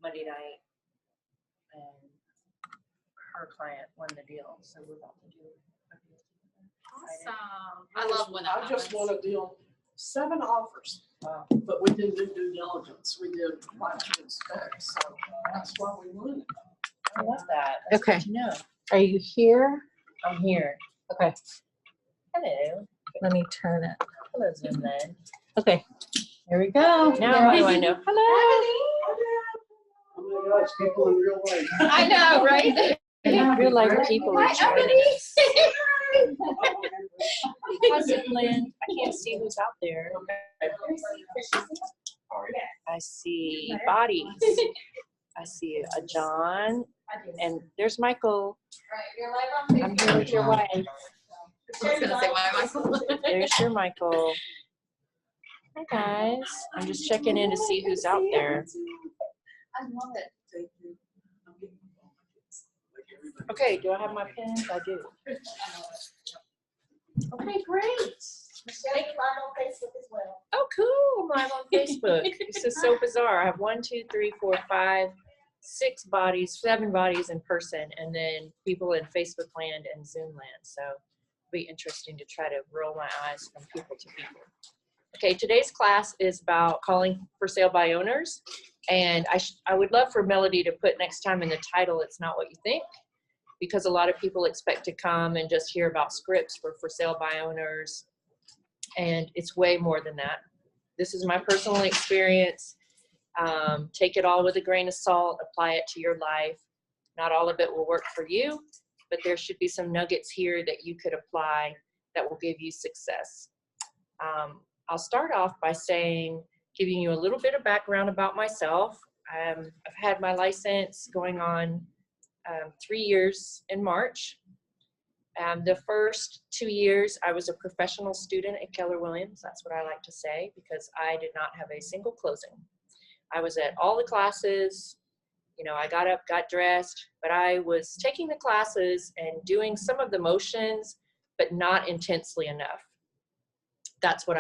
Monday night, and her client won the deal, so we're about to do a deal together. Awesome. I love when that I just happens. want a deal, 7 offers, but we didn't do due diligence. We did right to inspect, so that's why we won. I love that. That's Okay. good to know. Are you here? I'm here. Okay. Hello. Let me turn it. Hello, Zoom then. Okay. Here we go. Now how do I know? Hello. Oh my gosh, people in real life. I know, right? Real life people are Hi, joining Ebony. us. Hi, Zoomland. I can't see who's out there. I see bodies. I see a John, and there's Michael. I'm here with your wife. I was gonna say why Michael. There's your Michael. Hi guys. I'm just checking in to see who's out there. I love it. Okay, do I have my pens? I do. Okay, great. Michelle, you're live on Facebook as well. Oh, cool. I'm live on Facebook. This is so bizarre. I have 1, 2, 3, 4, 5, 6 bodies, 7 bodies in person, and then people in Facebook land and Zoom land. So it'll be interesting to try to roll my eyes from people to people. Okay, today's class is about calling for sale by owners. And I would love for Melody to put next time in the title, "It's Not What You Think," because a lot of people expect to come and just hear about scripts for sale by owners. And it's way more than that. This is my personal experience. Take it all with a grain of salt, apply it to your life. Not all of it will work for you, but there should be some nuggets here that you could apply that will give you success. I'll start off by giving you a little bit of background about myself. I've had my license going on 3 years in March. The first 2 years, I was a professional student at Keller Williams. That's what I like to say, because I did not have a single closing. I was at all the classes. You know, I got up, got dressed, but I was taking the classes and doing some of the motions, but not intensely enough. That's what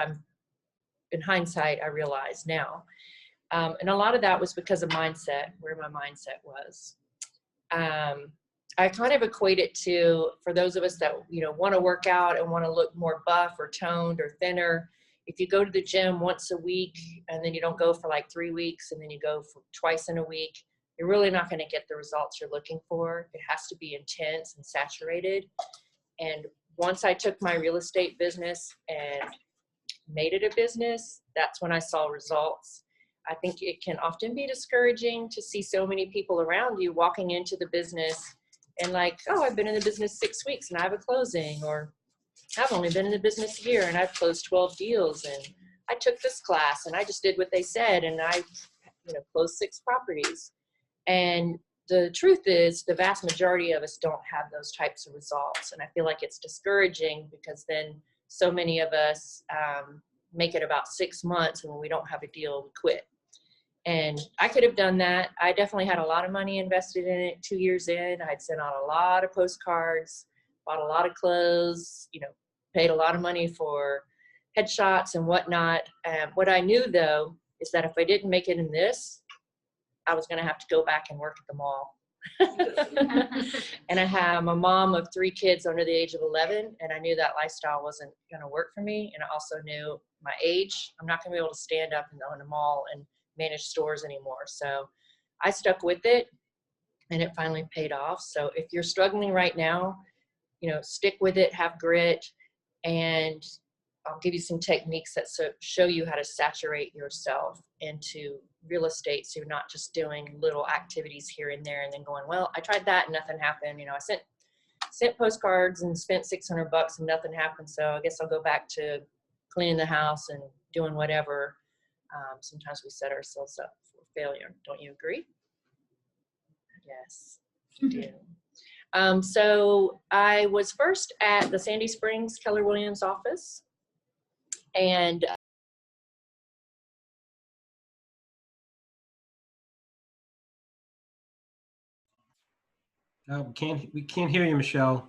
in hindsight, I realize now. And a lot of that was because of mindset, where my mindset was. I kind of equate it to, for those of us that, you know, want to work out and want to look more buff or toned or thinner, if you go to the gym once a week and then you don't go for like 3 weeks and then you go for twice in a week, you're really not going to get the results you're looking for. It has to be intense and saturated. And once I took my real estate business and made it a business, that's when I saw results. I think it can often be discouraging to see so many people around you walking into the business and like, oh, I've been in the business 6 weeks and I have a closing, or I've only been in the business a year and I've closed 12 deals, and I took this class and I just did what they said and I, you know, closed 6 properties. And the truth is, the vast majority of us don't have those types of results. And I feel like it's discouraging because then so many of us make it about 6 months, and when we don't have a deal, we quit. And I could have done that. I definitely had a lot of money invested in it 2 years in. I'd sent out a lot of postcards, bought a lot of clothes, you know, paid a lot of money for headshots and whatnot. What I knew, though, is that if I didn't make it in this, I was going to have to go back and work at the mall. And I'm a mom of 3 kids under the age of 11, and I knew that lifestyle wasn't going to work for me. And I also knew my age, I'm not going to be able to stand up and own a mall and manage stores anymore. So I stuck with it, and it finally paid off. So if you're struggling right now, you know, stick with it, have grit, and I'll give you some techniques that show you how to saturate yourself into real estate, so you're not just doing little activities here and there and then going, well, I tried that and nothing happened. You know, I sent postcards and spent $600 and nothing happened, so I guess I'll go back to cleaning the house and doing whatever. Sometimes we set ourselves up for failure. Don't you agree? Yes, you do. So I was first at the Sandy Springs Keller Williams office, and we can't hear you, Michelle.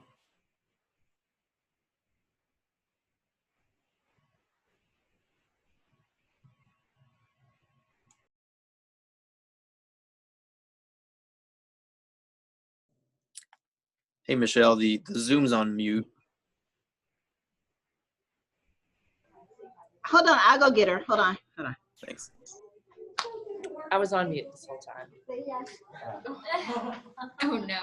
Hey, Michelle, the Zoom's on mute. Hold on, I'll go get her. Hold on. Thanks. I was on mute this whole time. Oh, no.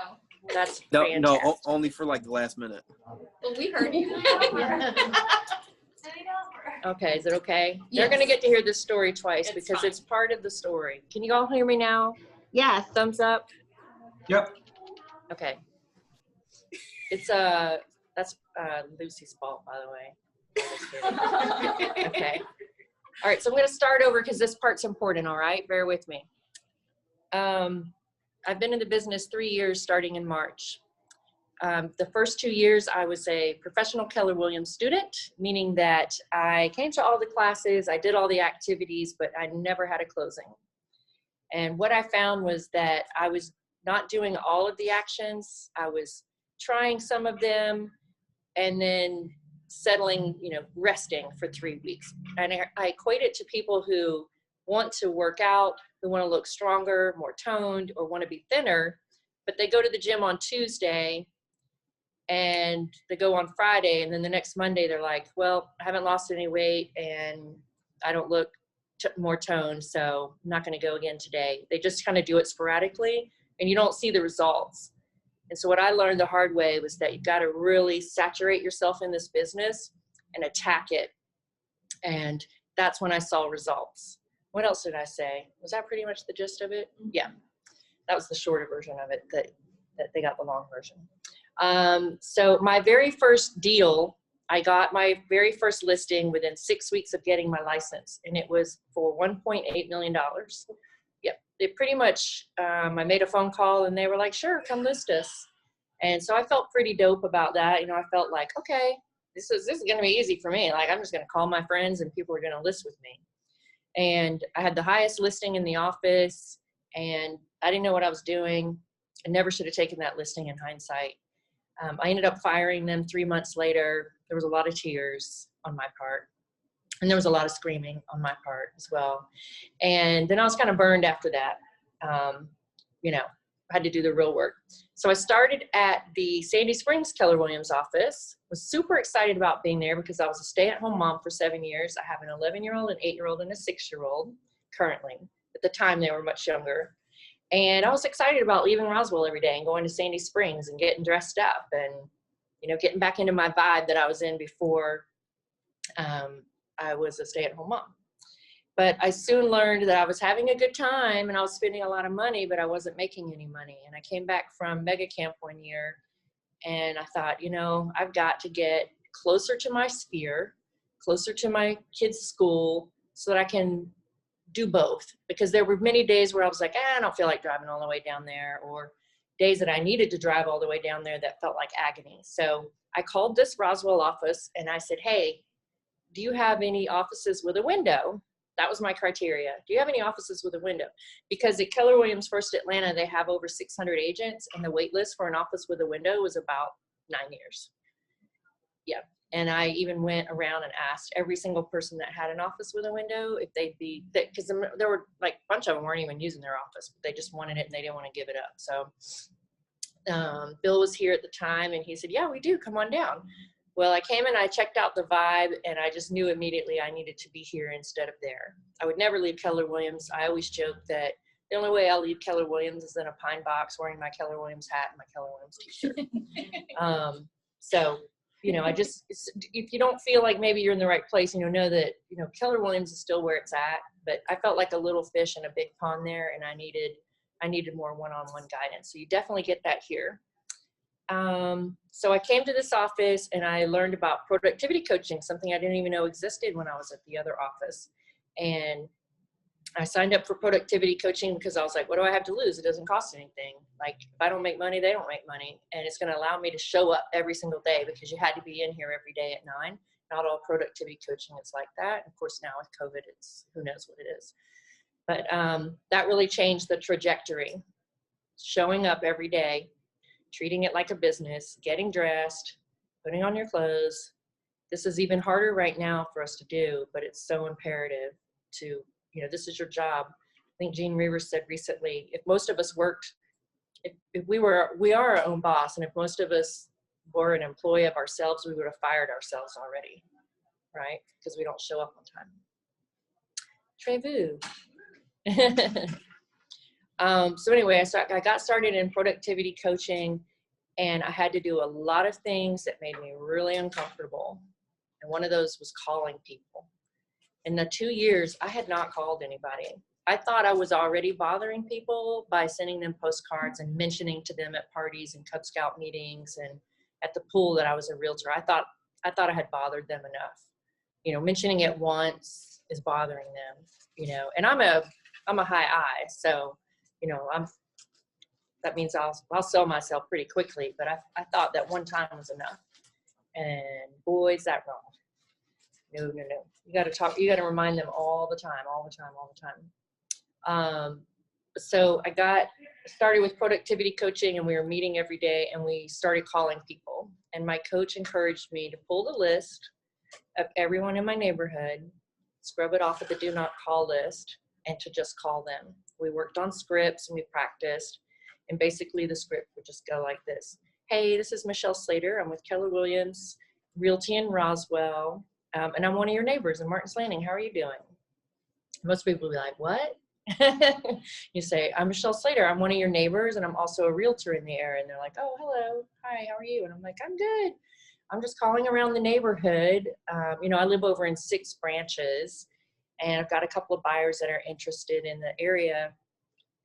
That's No, fantastic. only for like the last minute. Well, we heard you. Okay, is it okay? Yes. They're gonna get to hear this story twice It's because fine. it's part of the story. Can you all hear me now? Yes. Thumbs up? Yep. Okay. It's that's Lucy's fault, by the way. Okay. All right, so I'm gonna start over because this part's important, all right? Bear with me. I've been in the business 3 years, starting in March. The first 2 years, I was a professional Keller Williams student, meaning that I came to all the classes, I did all the activities, but I never had a closing. And what I found was that I was not doing all of the actions. I was trying some of them and then settling, resting for 3 weeks. And I equate it to people who want to work out, who want to look stronger, more toned, or want to be thinner, but they go to the gym on Tuesday and they go on Friday, and then the next Monday they're like, well, I haven't lost any weight and I don't look more toned, so I'm not going to go again today. They just kind of do it sporadically and you don't see the results. And so what I learned the hard way was that you've got to really saturate yourself in this business and attack it. And that's when I saw results. What else did I say? Was that pretty much the gist of it? Yeah, that was the shorter version of it, that they got the long version. So my very first deal, I got my very first listing within 6 weeks of getting my license, and it was for $1.8 million. Yep, it pretty much, I made a phone call and they were like, sure, come list us. And so I felt pretty dope about that. I felt like, okay, this is going to be easy for me. Like, I'm just going to call my friends and people are going to list with me. And I had the highest listing in the office and I didn't know what I was doing. I never should have taken that listing in hindsight. I ended up firing them 3 months later. There was a lot of tears on my part. And there was a lot of screaming on my part as well. And then I was kind of burned after that. I had to do the real work. So I started at the Sandy Springs Keller Williams office. Was super excited about being there because I was a stay-at-home mom for 7 years. I have an 11-year-old, an 8-year-old, and a 6-year-old currently. At the time, they were much younger. And I was excited about leaving Roswell every day and going to Sandy Springs and getting dressed up and, getting back into my vibe that I was in before I was a stay-at-home mom. But I soon learned that I was having a good time and I was spending a lot of money, but I wasn't making any money. And I came back from mega camp one year and I thought, I've got to get closer to my sphere, closer to my kids' school so that I can do both. Because there were many days where I was like, I don't feel like driving all the way down there, or days that I needed to drive all the way down there that felt like agony. So I called this Roswell office and I said, hey, do you have any offices with a window? That was my criteria. Do you have any offices with a window? Because at Keller Williams First Atlanta, they have over 600 agents and the wait list for an office with a window was about 9 years. Yeah. And I even went around and asked every single person that had an office with a window if they'd be, because there were like a bunch of them weren't even using their office, but they just wanted it and they didn't want to give it up. So Bill was here at the time and he said, yeah, we do, come on down. Well, I came and I checked out the vibe and I just knew immediately I needed to be here instead of there. I would never leave Keller Williams. I always joke that the only way I'll leave Keller Williams is in a pine box wearing my Keller Williams hat and my Keller Williams t-shirt. So, if you don't feel like maybe you're in the right place, know that, Keller Williams is still where it's at, but I felt like a little fish in a big pond there and I needed more one-on-one guidance. So you definitely get that here. So I came to this office and I learned about productivity coaching, something I didn't even know existed when I was at the other office. And I signed up for productivity coaching because I was like, what do I have to lose? It doesn't cost anything. Like, if I don't make money, they don't make money. And it's going to allow me to show up every single day because you had to be in here every day at 9. Not all productivity coaching is like that. Of course, now with COVID, it's who knows what it is. But that really changed the trajectory. Showing up every day, treating it like a business, getting dressed, putting on your clothes. This is even harder right now for us to do, but it's so imperative to, this is your job. I think Gene Reavers said recently, if most of us worked if we are our own boss, and if most of us were an employee of ourselves, we would have fired ourselves already, right? Because we don't show up on time. Trevu. So anyway, I got started in productivity coaching, and I had to do a lot of things that made me really uncomfortable. And one of those was calling people. In the 2 years, I had not called anybody. I thought I was already bothering people by sending them postcards and mentioning to them at parties and Cub Scout meetings and at the pool that I was a realtor. I thought I had bothered them enough. You know, mentioning it once is bothering them, you know, and I'm a high I, so, you know, that means I'll sell myself pretty quickly, but I thought that one time was enough. And boy, is that wrong. No. You got to remind them all the time. So I got started with productivity coaching, and we were meeting every day, and we started calling people. And my coach encouraged me to pull the list of everyone in my neighborhood, scrub it off of the do not call list, and to just call them. We worked on scripts and we practiced, and basically the script would just go like this. Hey, this is Michelle Slater. I'm with Keller Williams Realty in Roswell, and I'm one of your neighbors in Martin's Landing. How are you doing? Most people will be like, what? You say, I'm Michelle Slater. I'm one of your neighbors, and I'm also a realtor in the area. And they're like, oh, hello. Hi, how are you? And I'm like, I'm good. I'm just calling around the neighborhood. You know, I live over in 6 branches, and I've got a couple of buyers that are interested in the area.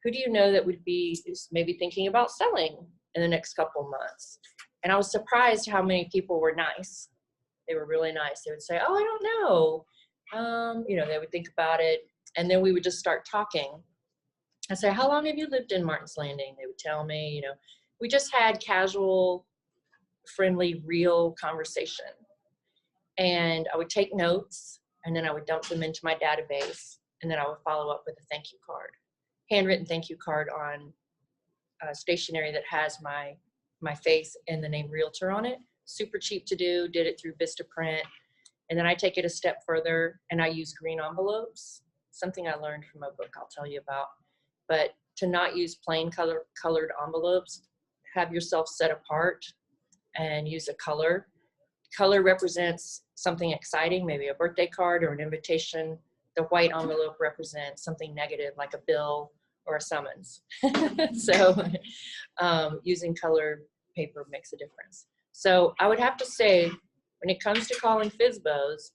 Who do you know that would be maybe thinking about selling in the next couple of months? And I was surprised how many people were nice. They were really nice. They would say, oh, I don't know. You know, they would think about it. And then we would just start talking. I say, how long have you lived in Martin's Landing? They would tell me, you know, we just had casual, friendly, real conversation. And I would take notes, and then I would dump them into my database, and then I would follow up with a thank you card, handwritten thank you card on stationery that has my face and the name realtor on it. Super cheap to do, did it through Vistaprint. And then I take it a step further, and I use green envelopes, something I learned from a book I'll tell you about. But to not use plain colored envelopes, have yourself set apart and use a color. Color represents something exciting, maybe a birthday card or an invitation. The white envelope represents something negative, like a bill or a summons. So using color paper makes a difference. So I would have to say, when it comes to calling FSBOs,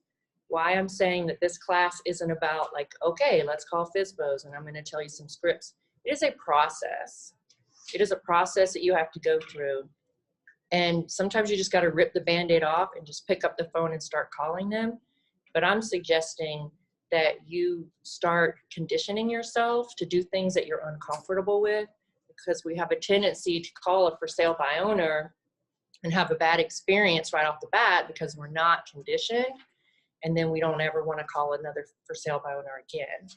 why I'm saying that this class isn't about like, okay, let's call FSBOs and I'm going to tell you some scripts. It is a process. It is a process that you have to go through. And sometimes you just got to rip the Band-Aid off and just pick up the phone and start calling them. But I'm suggesting that you start conditioning yourself to do things that you're uncomfortable with, because we have a tendency to call a for sale by owner and have a bad experience right off the bat because we're not conditioned. And then we don't ever want to call another for sale by owner again.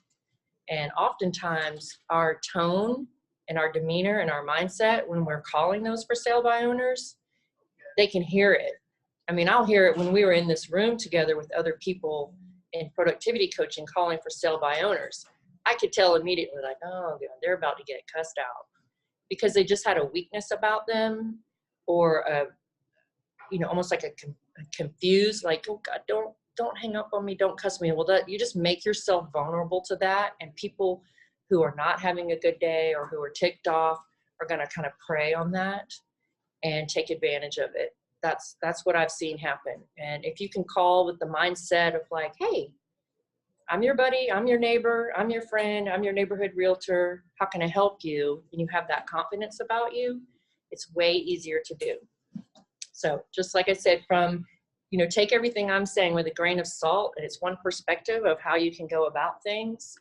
And oftentimes our tone and our demeanor and our mindset when we're calling those for sale by owners, they can hear it. I mean, I'll hear it when we were in this room together with other people in productivity coaching calling for sale by owners. I could tell immediately, like, oh, they're about to get cussed out, because they just had a weakness about them, or a, you know, almost like a confused, like, oh God, don't hang up on me, don't cuss me. Well, that you just make yourself vulnerable to that, and people who are not having a good day or who are ticked off are going to kind of prey on that and take advantage of it. That's what I've seen happen. And if you can call with the mindset of like, hey, I'm your buddy, I'm your neighbor, I'm your friend, I'm your neighborhood realtor, how can I help you? And you have that confidence about you, it's way easier to do. So just like I said, from, you know, take everything I'm saying with a grain of salt, and it's one perspective of how you can go about things.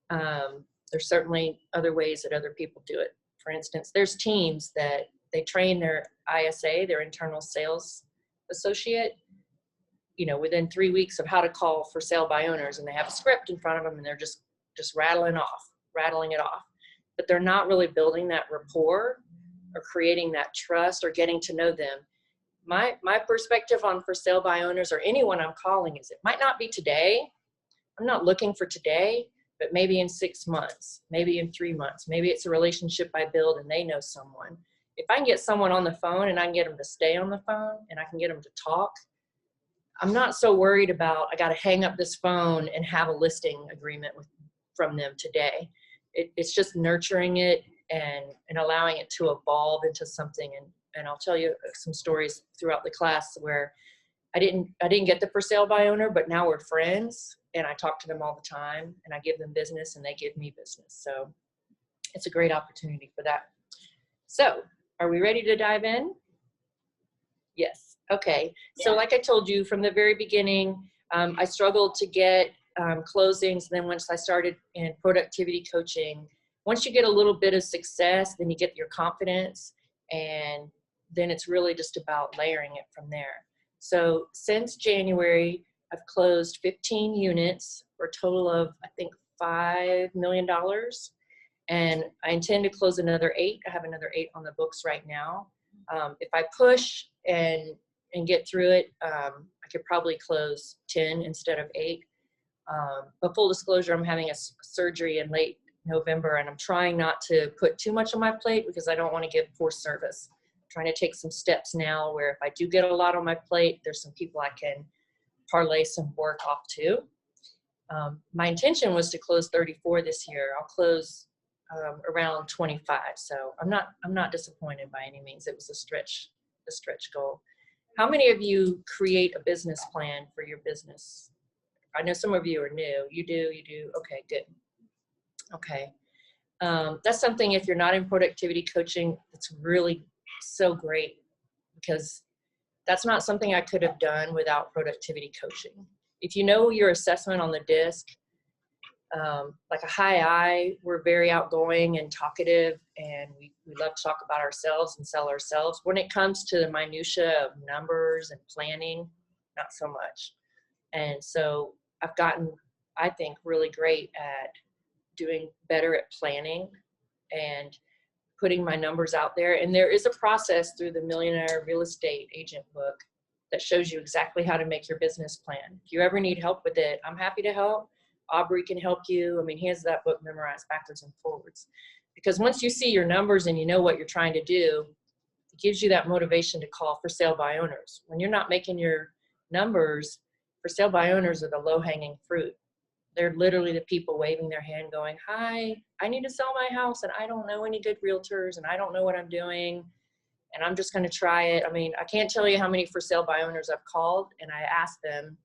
There's certainly other ways that other people do it. For instance, there's teams that they train their ISA, their internal sales associate, you know, within 3 weeks of how to call for sale by owners, and they have a script in front of them and they're just rattling it off. But they're not really building that rapport or creating that trust or getting to know them. My perspective on for sale by owners or anyone I'm calling is it might not be today. I'm not looking for today, but maybe in 6 months, maybe in 3 months, maybe it's a relationship I build and they know someone. If I can get someone on the phone and I can get them to stay on the phone and I can get them to talk, I'm not so worried about, I got to hang up this phone and have a listing agreement from them today. It's just nurturing it and allowing it to evolve into something. And I'll tell you some stories throughout the class where I didn't get the for sale by owner, but now we're friends and I talk to them all the time and I give them business and they give me business. So it's a great opportunity for that. So are we ready to dive in? Yes. Okay. So like I told you from the very beginning, I struggled to get closings. Then once I started in productivity coaching, once you get a little bit of success, then you get your confidence, and then it's really just about layering it from there. So since January, I've closed 15 units for a total of, I think, $5 million. And I intend to close another 8. I have another 8 on the books right now. If I push and get through it, I could probably close 10 instead of 8. But full disclosure, I'm having a surgery in late November, and I'm trying not to put too much on my plate because I don't want to give poor service. I'm trying to take some steps now where if I do get a lot on my plate, there's some people I can parlay some work off to. My intention was to close 34 this year. I'll close around 25. So I'm not disappointed by any means. It was a stretch goal. How many of you create a business plan for your business? I know some of you are new. You do. Okay, good. Okay. That's something, if you're not in productivity coaching, it's really so great, because that's not something I could have done without productivity coaching. If you know your assessment on the disc, like a high I, we're very outgoing and talkative, and we love to talk about ourselves and sell ourselves. When it comes to the minutia of numbers and planning, not so much. And so I've gotten, I think, really great at doing better at planning and putting my numbers out there. And there is a process through the Millionaire Real Estate Agent book that shows you exactly how to make your business plan. If you ever need help with it, I'm happy to help. Aubrey can help you. I mean, he has that book memorized backwards and forwards. Because once you see your numbers and you know what you're trying to do, it gives you that motivation to call for sale by owners. When you're not making your numbers, for sale by owners are the low-hanging fruit. They're literally the people waving their hand going, hi, I need to sell my house and I don't know any good realtors and I don't know what I'm doing and I'm just going to try it. I mean, I can't tell you how many for sale by owners I've called and I asked them,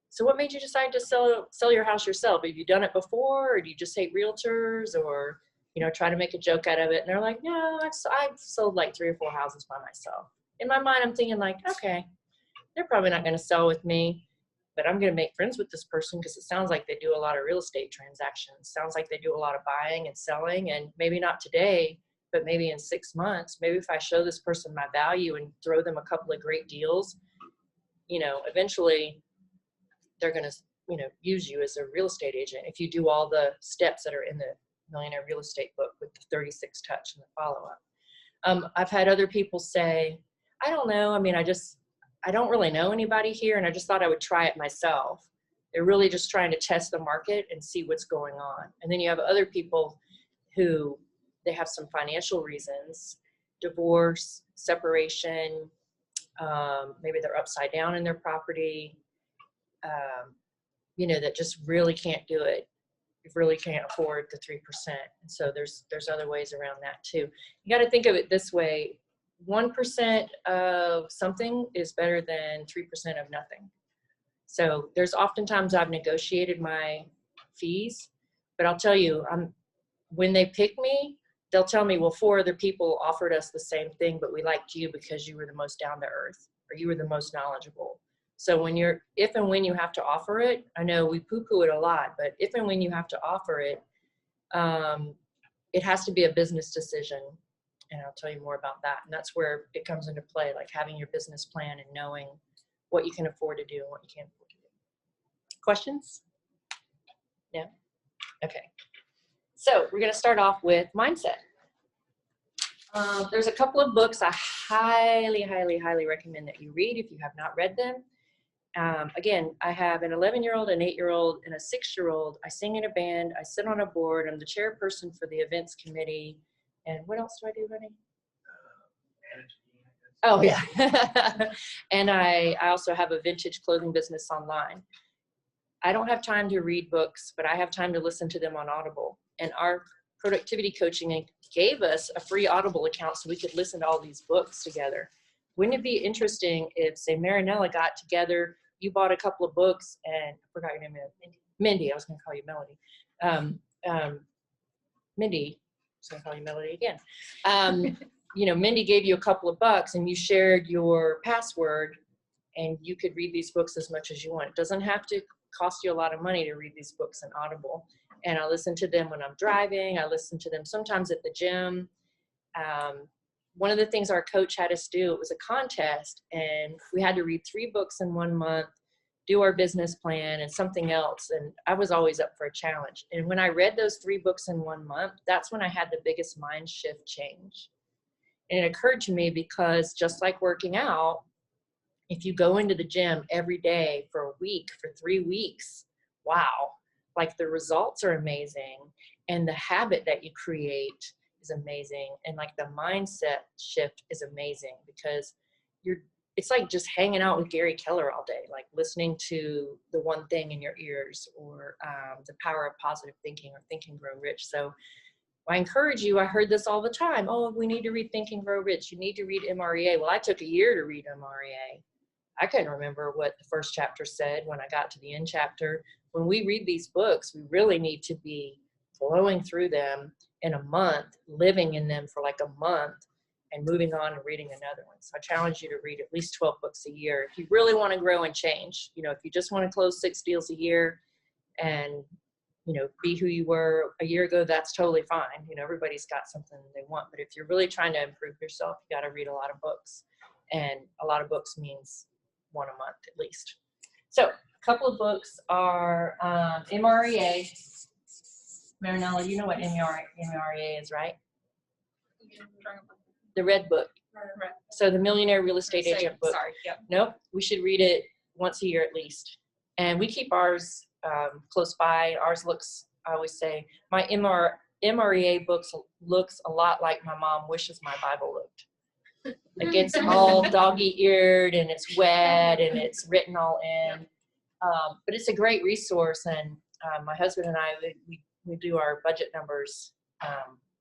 so what made you decide to sell your house yourself? Have you done it before, or do you just hate realtors, or, you know, try to make a joke out of it? And they're like, no, I've sold like 3 or 4 houses by myself. In my mind, I'm thinking like, okay, they're probably not going to sell with me, but I'm going to make friends with this person because it sounds like they do a lot of real estate transactions. Sounds like they do a lot of buying and selling, and maybe not today, but maybe in 6 months, maybe if I show this person my value and throw them a couple of great deals, you know, eventually they're going to, you know, use you as a real estate agent if you do all the steps that are in the Millionaire Real Estate book with the 36 touch and the follow-up. I've had other people say, I don't know. I mean, I don't really know anybody here, and I just thought I would try it myself. They're really just trying to test the market and see what's going on. And then you have other people who, they have some financial reasons, divorce, separation, maybe they're upside down in their property, you know, that just really can't do it. You really can't afford the 3%. And so there's other ways around that too. You got to think of it this way. 1% of something is better than 3% of nothing. So there's oftentimes I've negotiated my fees, but I'll tell you, when they pick me, they'll tell me, well, 4 other people offered us the same thing, but we liked you because you were the most down to earth, or you were the most knowledgeable. So if and when you have to offer it, I know we poo-poo it a lot, but if and when you have to offer it, it has to be a business decision. And I'll tell you more about that. And that's where it comes into play, like having your business plan and knowing what you can afford to do and what you can't afford to do. Questions? No? Okay. So we're going to start off with mindset. There's a couple of books I highly, highly, highly recommend that you read if you have not read them. Again, I have an 11-year-old, an 8-year-old, and a 6-year-old. I sing in a band. I sit on a board. I'm the chairperson for the events committee. And what else do I do, honey? Oh, yeah. And I also have a vintage clothing business online. I don't have time to read books, but I have time to listen to them on Audible. And our productivity coaching gave us a free Audible account so we could listen to all these books together. Wouldn't it be interesting if, say, Marinella got together, you bought a couple of books, and I forgot your name, Mindy. I was going to call you Melody. Mindy, I was going to call you Melody again. You know, Mindy gave you a couple of bucks and you shared your password and you could read these books as much as you want. It doesn't have to cost you a lot of money to read these books in Audible. And I listen to them when I'm driving. I listen to them sometimes at the gym. One of the things our coach had us do, it was a contest, and we had to read 3 books in 1 month, do our business plan and something else. And I was always up for a challenge. And when I read those 3 books in 1 month, that's when I had the biggest mind shift change. And it occurred to me because just like working out, if you go into the gym every day for a week, for 3 weeks, wow, like the results are amazing. And the habit that you create is amazing. And like the mindset shift is amazing because it's like just hanging out with Gary Keller all day, like listening to The One Thing in your ears, or The Power of Positive Thinking, or Think and Grow Rich. So I encourage you, I heard this all the time. Oh, we need to read Think and Grow Rich. You need to read MREA. Well, I took a year to read MREA. I couldn't remember what the first chapter said when I got to the end chapter. When we read these books, we really need to be flowing through them in a month, living in them for like a month, and moving on and reading another one. So I challenge you to read at least 12 books a year. If you really want to grow and change, you know, if you just want to close 6 deals a year and, you know, be who you were a year ago, that's totally fine. You know, everybody's got something they want, but if you're really trying to improve yourself, you got to read a lot of books, and a lot of books means 1 a month at least. So a couple of books are MREA. Marinella, you know what MREA is, right? The red book. Right. So the Millionaire Real Estate Agent book. Sorry, yep. Nope, we should read it once a year at least. And we keep ours close by. Ours looks, I always say, my MREA books looks a lot like my mom wishes my Bible looked. Like it's all doggy-eared and it's wet and it's written all in. But it's a great resource. And my husband and I, we do our budget numbers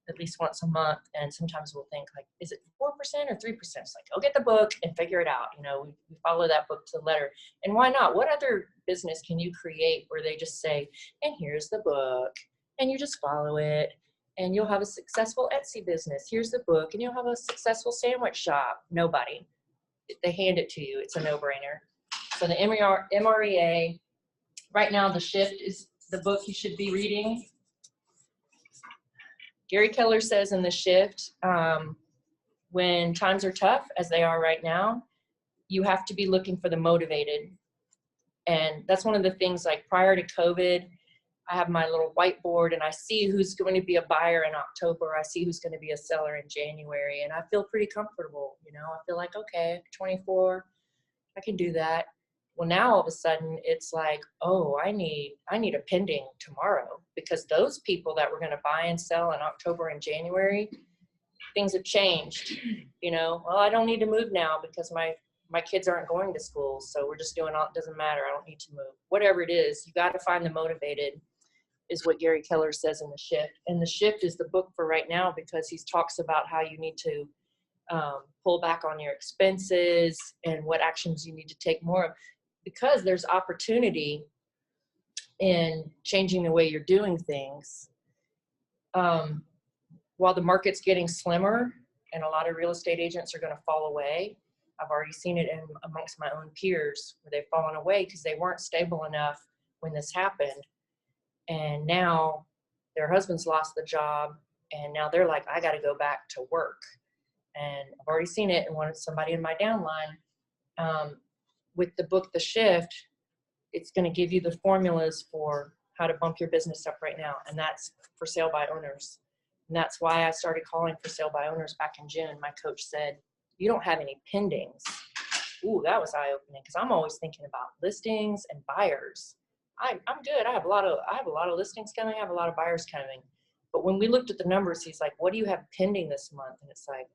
at least once a month, and sometimes we'll think like, is it 4% or 3%? It's like, go get the book and figure it out. You know, we follow that book to the letter. And why not? What other business can you create where they just say, and here's the book, and you just follow it, and you'll have a successful Etsy business. Here's the book, and you'll have a successful sandwich shop. Nobody. They hand it to you. It's a no-brainer. So the MREA, right now, The Shift is the book you should be reading. Gary Keller says in The Shift, when times are tough, as they are right now, you have to be looking for the motivated. And that's one of the things, like prior to COVID, I have my little whiteboard and I see who's going to be a buyer in October. I see who's going to be a seller in January. And I feel pretty comfortable. You know, I feel like, okay, 24, I can do that. Well, now all of a sudden it's like, oh, I need a pending tomorrow, because those people that were going to buy and sell in October and January, things have changed. You know, well, I don't need to move now because my kids aren't going to school. So we're just doing all, it doesn't matter. I don't need to move. Whatever it is, you got to find the motivated, is what Gary Keller says in The Shift. And The Shift is the book for right now, because he talks about how you need to pull back on your expenses and what actions you need to take more of, because there's opportunity in changing the way you're doing things. While the market's getting slimmer and a lot of real estate agents are going to fall away, I've already seen it amongst my own peers where they've fallen away because they weren't stable enough when this happened. And now their husbands lost the job, and now they're like, I got to go back to work. And I've already seen it in somebody in my downline. With the book, The Shift, it's going to give you the formulas for how to bump your business up right now. And that's for sale by owners. And that's why I started calling for sale by owners back in June. My coach said, you don't have any pendings. ooh, that was eye-opening because I'm always thinking about listings and buyers. I'm good. I have a lot of listings coming. I have a lot of buyers coming. But when we looked at the numbers, he's like, what do you have pending this month? And it's like,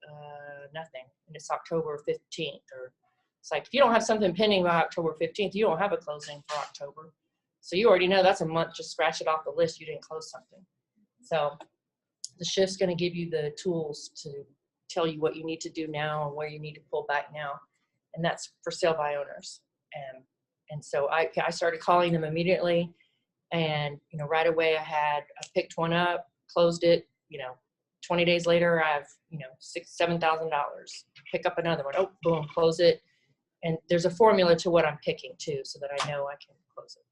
nothing. And it's October 15th. Or it's like, if you don't have something pending by October 15th, you don't have a closing for October. So you already know that's a month. Just scratch it off the list. You didn't close something. So the shift's going to give you the tools to tell you what you need to do now and where you need to pull back now. And that's for sale by owners. And so I started calling them immediately. And, you know, right away I picked one up, closed it, you know, 20 days later, I have, you know, $7,000, pick up another one. Oh, boom, close it. And there's a formula to what I'm picking too, so that I know I can close it.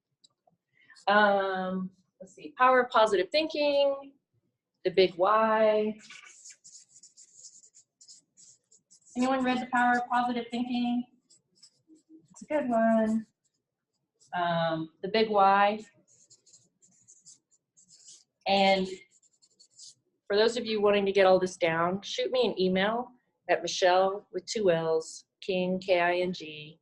Let's see, power of positive thinking, the big why. Anyone read the power of positive thinking? It's a good one. The big why. And for those of you wanting to get all this down, shoot me an email at Michelle with 2 L's, King, K-I-N-G,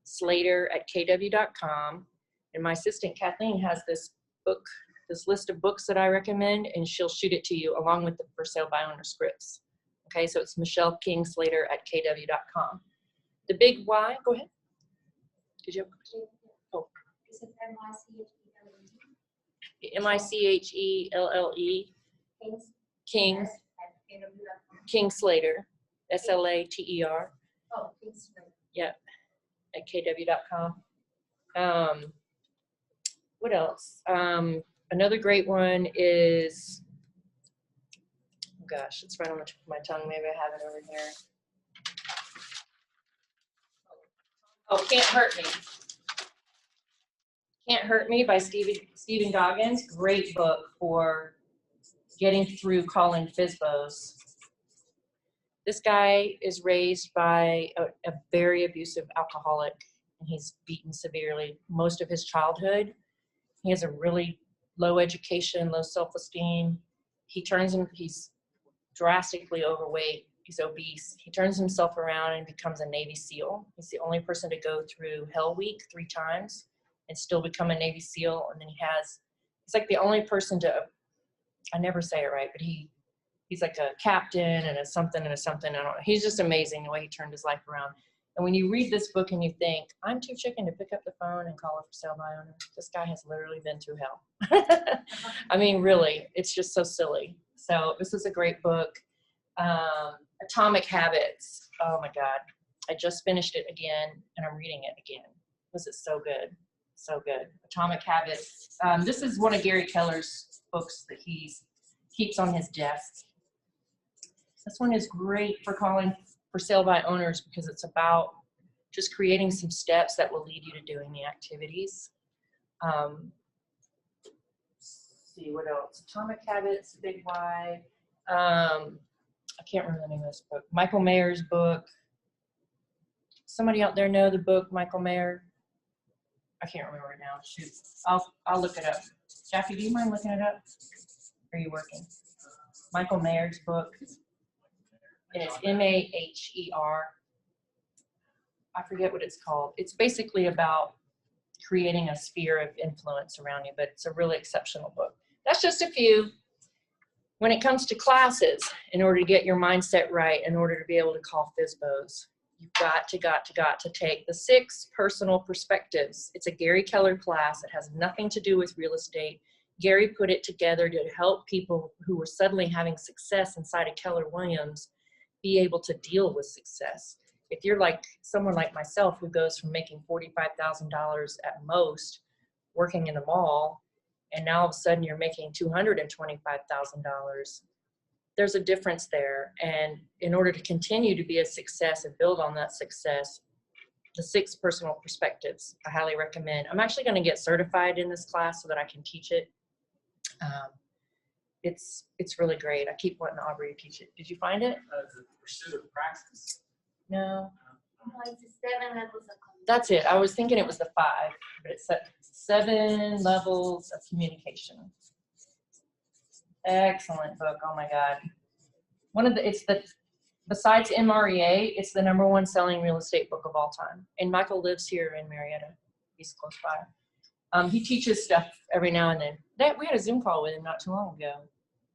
Slater@kw.com. And my assistant Kathleen has this book, this list of books that I recommend, and she'll shoot it to you along with the for sale by owner scripts. Okay, so it's Michelle King Slater @kw.com. The big why, go ahead. Did you have a question? Oh. Is it M-I-C-H-E-L-L-E, Kings? King, At KW.com. King Slater, S-L-A-T-E-R, Oh, Kings. at kw.com. What else? Another great one is, oh gosh, it's right on the tip of my tongue. Maybe I have it over here. Oh, Can't Hurt Me. Can't Hurt Me by Stephen Goggins. Great book for getting through calling FSBOs. This guy is raised by a very abusive alcoholic, and he's beaten severely most of his childhood. He has a really low education, low self-esteem. He's drastically overweight. He's obese. He turns himself around and becomes a Navy SEAL. He's the only person to go through Hell Week 3 times and still become a Navy SEAL. And then he's like the only person to, I never say it right, but he's like a captain and a something and a something. I don't know. He's just amazing the way he turned his life around. And when you read this book and you think, I'm too chicken to pick up the phone and call it for sale by owner, this guy has literally been through hell. I mean, really, it's just so silly. So this is a great book. Atomic Habits. Oh my God. I just finished it again and I'm reading it again. Was it so good? So good. Atomic Habits. This is one of Gary Keller's books that he keeps on his desk. This one is great for calling for sale by owners because it's about just creating some steps that will lead you to doing the activities. Let's see what else. Atomic Habits, Big Why. I can't remember the name of this book. Michael Mayer's book. Somebody out there know the book, Michael Mayer? I can't remember it now. Shoot. I'll look it up. Jackie, do you mind looking it up? Are you working? Michael Mayer's book. And it's M-A-H-E-R. I forget what it's called. It's basically about creating a sphere of influence around you, but it's a really exceptional book. That's just a few. When it comes to classes, in order to get your mindset right, in order to be able to call FSBOs, you've got to take the 6 personal perspectives. It's a Gary Keller class. It has nothing to do with real estate. Gary put it together to help people who were suddenly having success inside of Keller Williams be able to deal with success. If you're like someone like myself who goes from making $45,000 at most, working in a mall, and now all of a sudden you're making $225,000, there's a difference there. And in order to continue to be a success and build on that success, the 6 personal perspectives, I highly recommend. I'm actually going to get certified in this class so that I can teach it. It's really great. I keep wanting Aubrey to teach it. Did you find it? The pursuit of praxis. No. No, it's 7 levels of communication. That's it. I was thinking it was the 5, but it's 7 levels of communication. Excellent book. Oh my God. It's the besides MREA, it's the #1 selling real estate book of all time. And Michael lives here in Marietta. He's close by. He teaches stuff every now and then. We had a Zoom call with him not too long ago.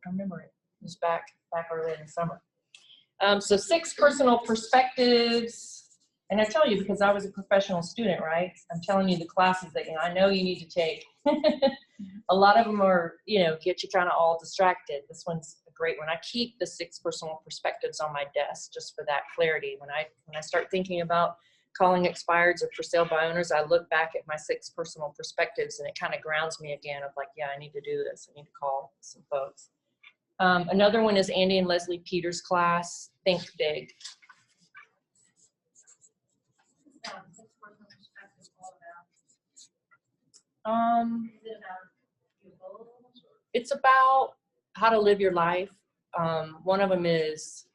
I remember it. It was back early in the summer. So 6 personal perspectives. And I tell you, because I was a professional student, right? I'm telling you the classes that I know you need to take. A lot of them are, get you kind of all distracted. This one's a great one. I keep the 6 personal perspectives on my desk just for that clarity. When I start thinking about calling expireds or for sale by owners, I look back at my 6 personal perspectives, and it kind of grounds me again of like, yeah, I need to do this. I need to call some folks. Another one is Andy and Leslie Peters' class, Think Big. It's about how to live your life. One of them is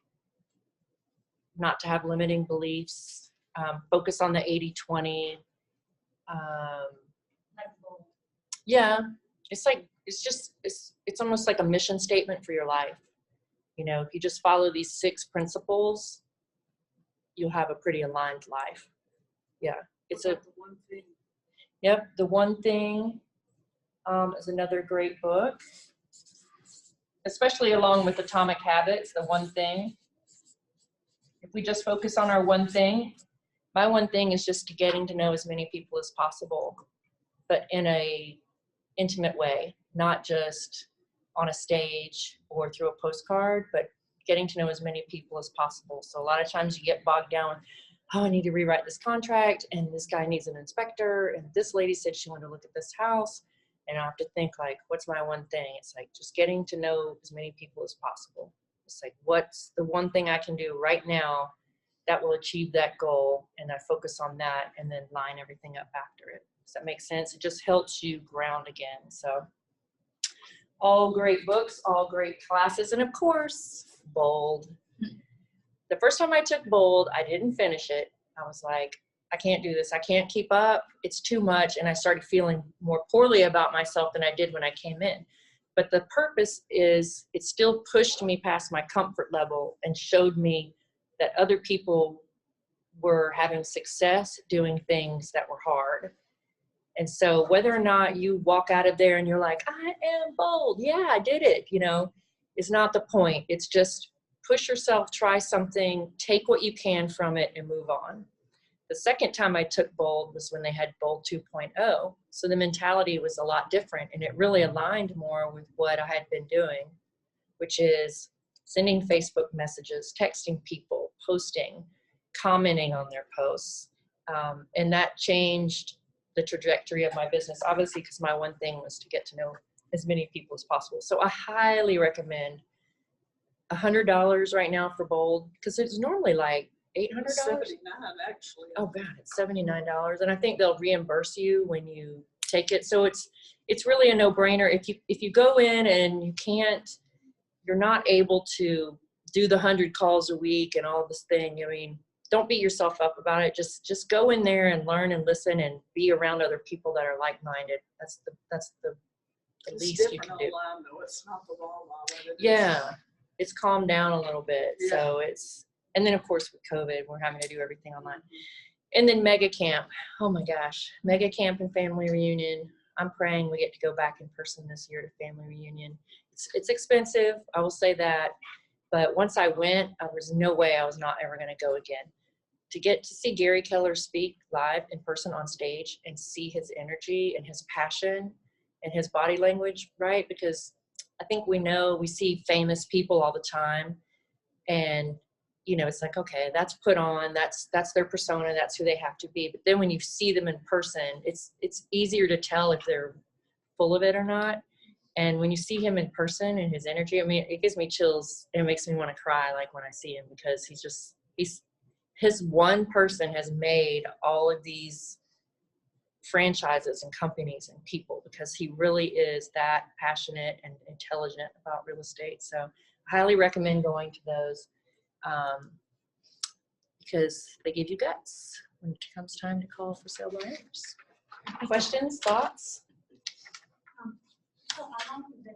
not to have limiting beliefs, focus on the 80-20. Yeah, it's almost like a mission statement for your life. If you just follow these 6 principles, you'll have a pretty aligned life. Yeah, it's a one thing. Yep, The One Thing is another great book, especially along with Atomic Habits, The One Thing. If we just focus on our one thing, my one thing is just getting to know as many people as possible, but in a intimate way, not just on a stage or through a postcard, but getting to know as many people as possible. So a lot of times you get bogged down, oh, I need to rewrite this contract, and this guy needs an inspector, and this lady said she wanted to look at this house, and I have to think like, what's my one thing? It's like just getting to know as many people as possible. It's like, what's the one thing I can do right now that will achieve that goal, and I focus on that and then line everything up after it. Does that make sense? It just helps you ground again. So all great books, all great classes, and of course, Bold. The first time I took Bold, I didn't finish it. I was like, I can't do this. I can't keep up. It's too much. And I started feeling more poorly about myself than I did when I came in. But the purpose is it still pushed me past my comfort level and showed me that other people were having success doing things that were hard. And so whether or not you walk out of there and you're like, I am bold. Yeah, I did it. Is not the point. It's just push yourself, try something, take what you can from it, and move on. The second time I took Bold was when they had Bold 2.0. So the mentality was a lot different, and it really aligned more with what I had been doing, which is sending Facebook messages, texting people, posting, commenting on their posts. And that changed the trajectory of my business, obviously, because my one thing was to get to know as many people as possible. So I highly recommend $100 right now for Bold, because it's normally like $800. $79 actually. Oh God, it's $79, and I think they'll reimburse you when you take it. So it's really a no-brainer. If you go in and you're not able to do the 100 calls a week and all this thing. Don't beat yourself up about it. Just go in there and learn and listen and be around other people that are like-minded. That's the It's least you can different do. online though. It's not the raw that it is. Yeah, it's calmed down a little bit. Yeah. So and then of course with COVID, we're having to do everything online. And then Mega Camp. Oh my gosh, Mega Camp and Family Reunion. I'm praying we get to go back in person this year to Family Reunion. It's expensive, I will say that. But once I went, there was no way I was not ever going to go again. To get to see Gary Keller speak live in person on stage and see his energy and his passion and his body language, right? Because I think we see famous people all the time, and it's like, okay, that's put on, that's their persona, that's who they have to be. But then when you see them in person, it's easier to tell if they're full of it or not. And when you see him in person and his energy, it gives me chills. It makes me want to cry, like when I see him, because his one person has made all of these franchises and companies and people, because he really is that passionate and intelligent about real estate. So I highly recommend going to those, because they give you guts when it comes time to call for sale by owners. Questions, thoughts? So how long have you been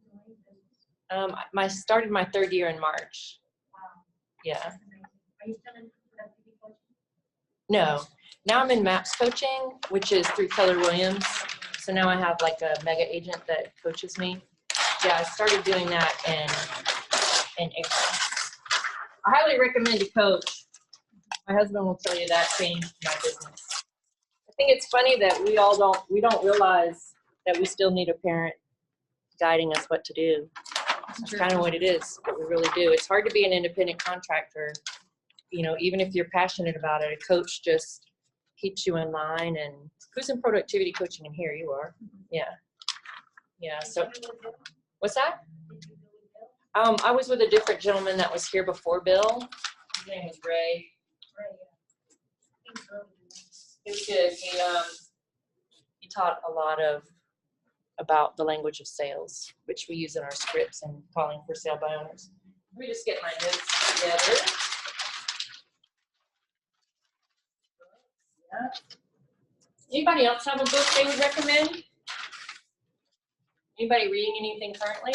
doing this? I started my 3rd year in March. Wow. Yeah. Are you still in productivity coaching? No, now I'm in MAPS coaching, which is through Keller Williams. So now I have like a mega agent that coaches me. Yeah, I started doing that in April. I highly recommend to coach. My husband will tell you that changed my business. I think it's funny that we don't realize that we still need a parent guiding us what to do. That's kind of what it is, but we really do. It's hard to be an independent contractor. You know, even if you're passionate about it, a coach just keeps you in line. And who's in productivity coaching in here? You are. Yeah. Yeah. So what's that? I was with a different gentleman that was here before Bill. His name was Ray. He was good. He taught a lot about the language of sales, which we use in our scripts and calling for sale by owners. Let me just get my notes together. Yeah. Anybody else have a book they would recommend? Anybody reading anything currently?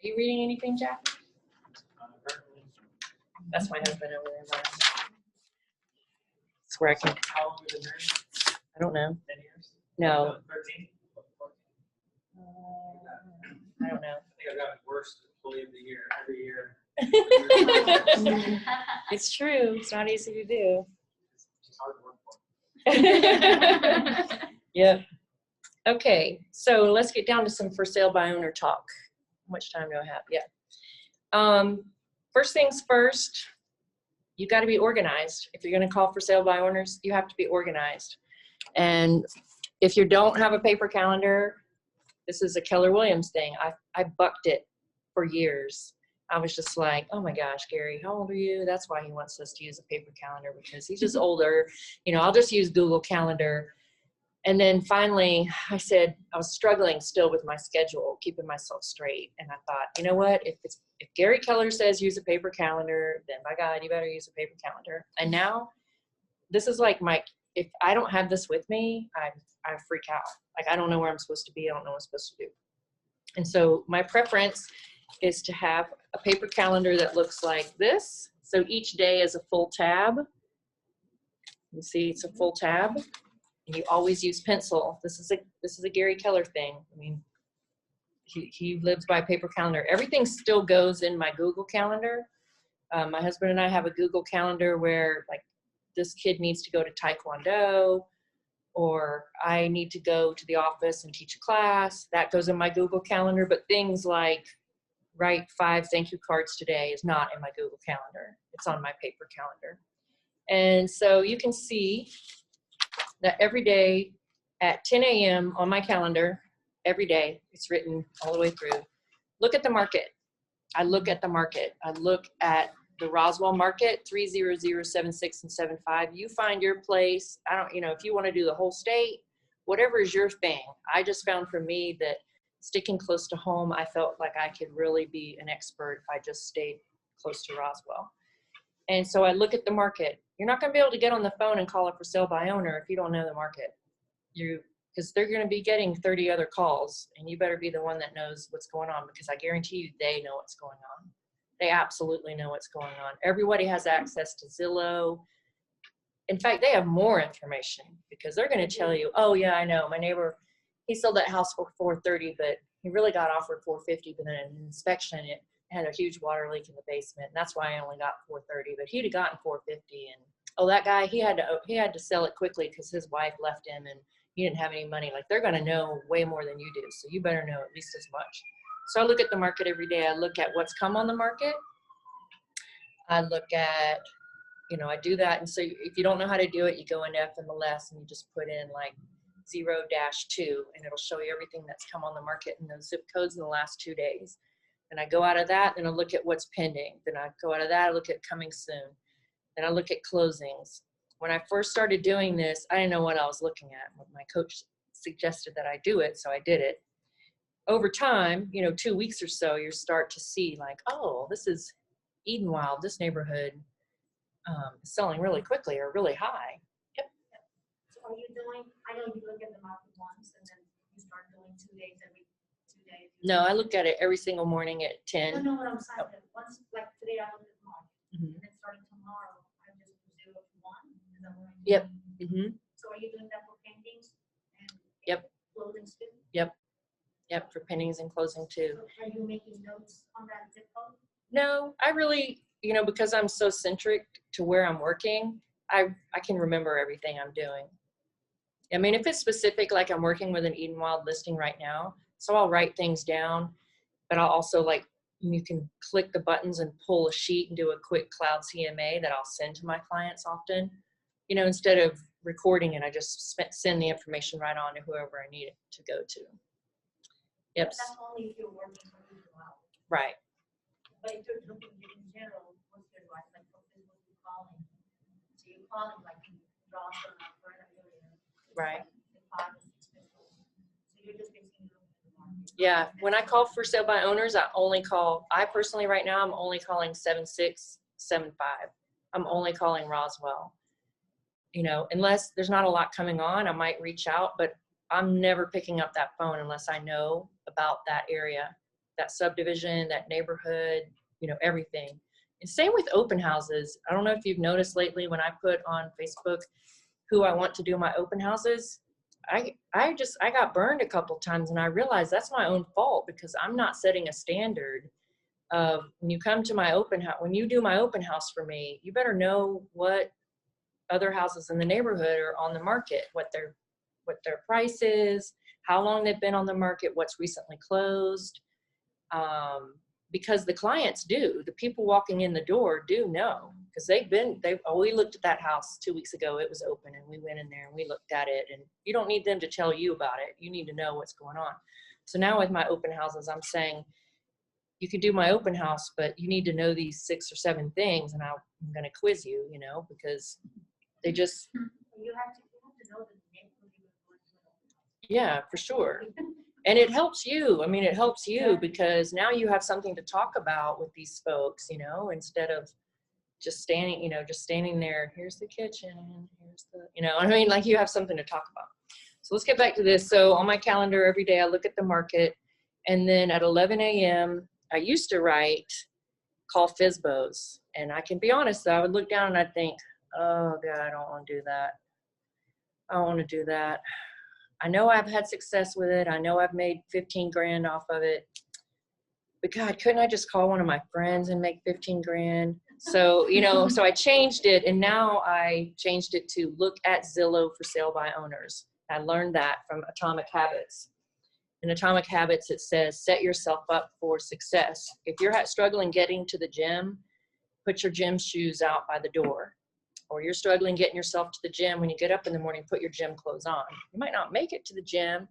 Are you reading anything, Jack? That's my husband over there. It's where I can. How long have you been married? I don't know. 10 years? No. 13? I don't know. I think I've gotten worse employee of the year every year. It's true. It's not easy to do. It's hard to work for. Yep. Okay, so let's get down to some for sale by owner talk. How much time do I have? Yeah. First things first, you got to be organized. If you're going to call for sale by owners, you have to be organized. And if you don't have a paper calendar, this is a Keller Williams thing. I bucked it for years. I was just like, oh my gosh, Gary, how old are you? That's why he wants us to use a paper calendar, because he's just older. You know, I'll just use Google Calendar. And then finally, I said, I was struggling still with my schedule, keeping myself straight. And I thought, you know what? If Gary Keller says use a paper calendar, then by God, you better use a paper calendar. And now, this is like if I don't have this with me, I freak out. Like, I don't know where I'm supposed to be. I don't know what I'm supposed to do. And so my preference is to have a paper calendar that looks like this. So each day is a full tab. You see, it's a full tab. And you always use pencil. This is a Gary Keller thing. I mean, he lives by paper calendar. Everything still goes in my Google Calendar. My husband and I have a Google Calendar where, like, this kid needs to go to Taekwondo, or I need to go to the office and teach a class. That goes in my Google Calendar. But things like write 5 thank you cards today is not in my Google Calendar. It's on my paper calendar. And so you can see that every day at 10 a.m. on my calendar, every day, it's written all the way through. Look at the market. I look at the market. I look at the Roswell market, 30076 and 75. You find your place. If you want to do the whole state, whatever is your thing. I just found for me that sticking close to home, I felt like I could really be an expert if I just stayed close to Roswell. And so I look at the market. You're not going to be able to get on the phone and call it for sale by owner if you don't know the market. Because they're going to be getting 30 other calls, and you better be the one that knows what's going on, because I guarantee you they know what's going on. They absolutely know what's going on. Everybody has access to Zillow. In fact, they have more information, because they're going to tell you, oh yeah, I know, my neighbor, he sold that house for $430, but he really got offered $450, but then an inspection, it had a huge water leak in the basement, and that's why I only got $430, but he'd have gotten $450. And oh, that guy, he had to sell it quickly because his wife left him and he didn't have any money. Like, they're going to know way more than you do, so you better know at least as much. So I look at the market every day. I look at what's come on the market. I look at, I do that. And so if you don't know how to do it, you go into FMLS and you just put in like 0-2, and it'll show you everything that's come on the market and those zip codes in the last 2 days. And I go out of that, and I look at what's pending. Then I go out of that, I look at coming soon. Then I look at closings. When I first started doing this, I didn't know what I was looking at. My coach suggested that I do it, so I did it. Over time, 2 weeks or so, you start to see like, oh, this is Edenwild. This neighborhood is selling really quickly or really high. Yep. So are you doing, I know you look at the market once and then you start doing 2 days every 2 at it? No, I look at it every single morning at I don't 10. know what I'm saying. That Once, like today, I looked at market, Mhm. and then starting tomorrow, I just do 0 to 1. Is that what I'm Yep. doing? Mm-hmm. So are you doing that for pendings and? Yep. Closings too? Yep, for pendings and closing too. So are you making notes on that zip code? No, I really, because I'm so centric to where I'm working, I can remember everything I'm doing. I mean, if it's specific, like I'm working with an Eden Wild listing right now, so I'll write things down, but I'll also you can click the buttons and pull a sheet and do a quick cloud CMA that I'll send to my clients often. Instead of recording it, I just send the information right on to whoever I need it to go to. Yep. That's only if you're working for Eden Wild. Right. But if you're looking in general, what's your advice? Like, what is what you're calling? So you're calling like Dawson or Fern area. Right. The 5 or 6 people. So you're just basically looking at the market. Yeah, when I call for sale by owners, I personally right now, I'm only calling 7675. I'm only calling Roswell. Unless there's not a lot coming on, I might reach out, but I'm never picking up that phone unless I know about that area, that subdivision, that neighborhood, everything. And same with open houses. I don't know if you've noticed lately when I put on Facebook who I want to do my open houses, I got burned a couple times, and I realized that's my own fault because I'm not setting a standard of when you come to my open house, when you do my open house for me, you better know what other houses in the neighborhood are on the market, what their price is, how long they've been on the market, what's recently closed. Because the clients the people walking in the door do know, because we looked at that house 2 weeks ago, it was open, and we went in there and we looked at it, and you don't need them to tell you about it. You need to know what's going on. So now with my open houses, I'm saying, you can do my open house, but you need to know these 6 or 7 things, and I'm going to quiz you, because they just, You have to know the neighborhood you're going to. yeah, for sure. And it helps you. I mean, it helps you because now you have something to talk about with these folks, instead of just standing there. Here's the kitchen. Here's the, like you have something to talk about. So let's get back to this. So on my calendar every day, I look at the market, and then at 11 a.m., I used to call FSBOs. And I can be honest, though, I would look down and I'd think, oh God, I don't want to do that. I don't want to do that. I know I've had success with it. I know I've made 15 grand off of it, but God, couldn't I just call one of my friends and make 15 grand? So, so I changed it, and now I changed it to look at Zillow for sale by owners. I learned that from Atomic Habits. In Atomic Habits, it says, set yourself up for success. If you're struggling getting to the gym, put your gym shoes out by the door. Or you're struggling getting yourself to the gym, when you get up in the morning, put your gym clothes on. You might not make it to the gym.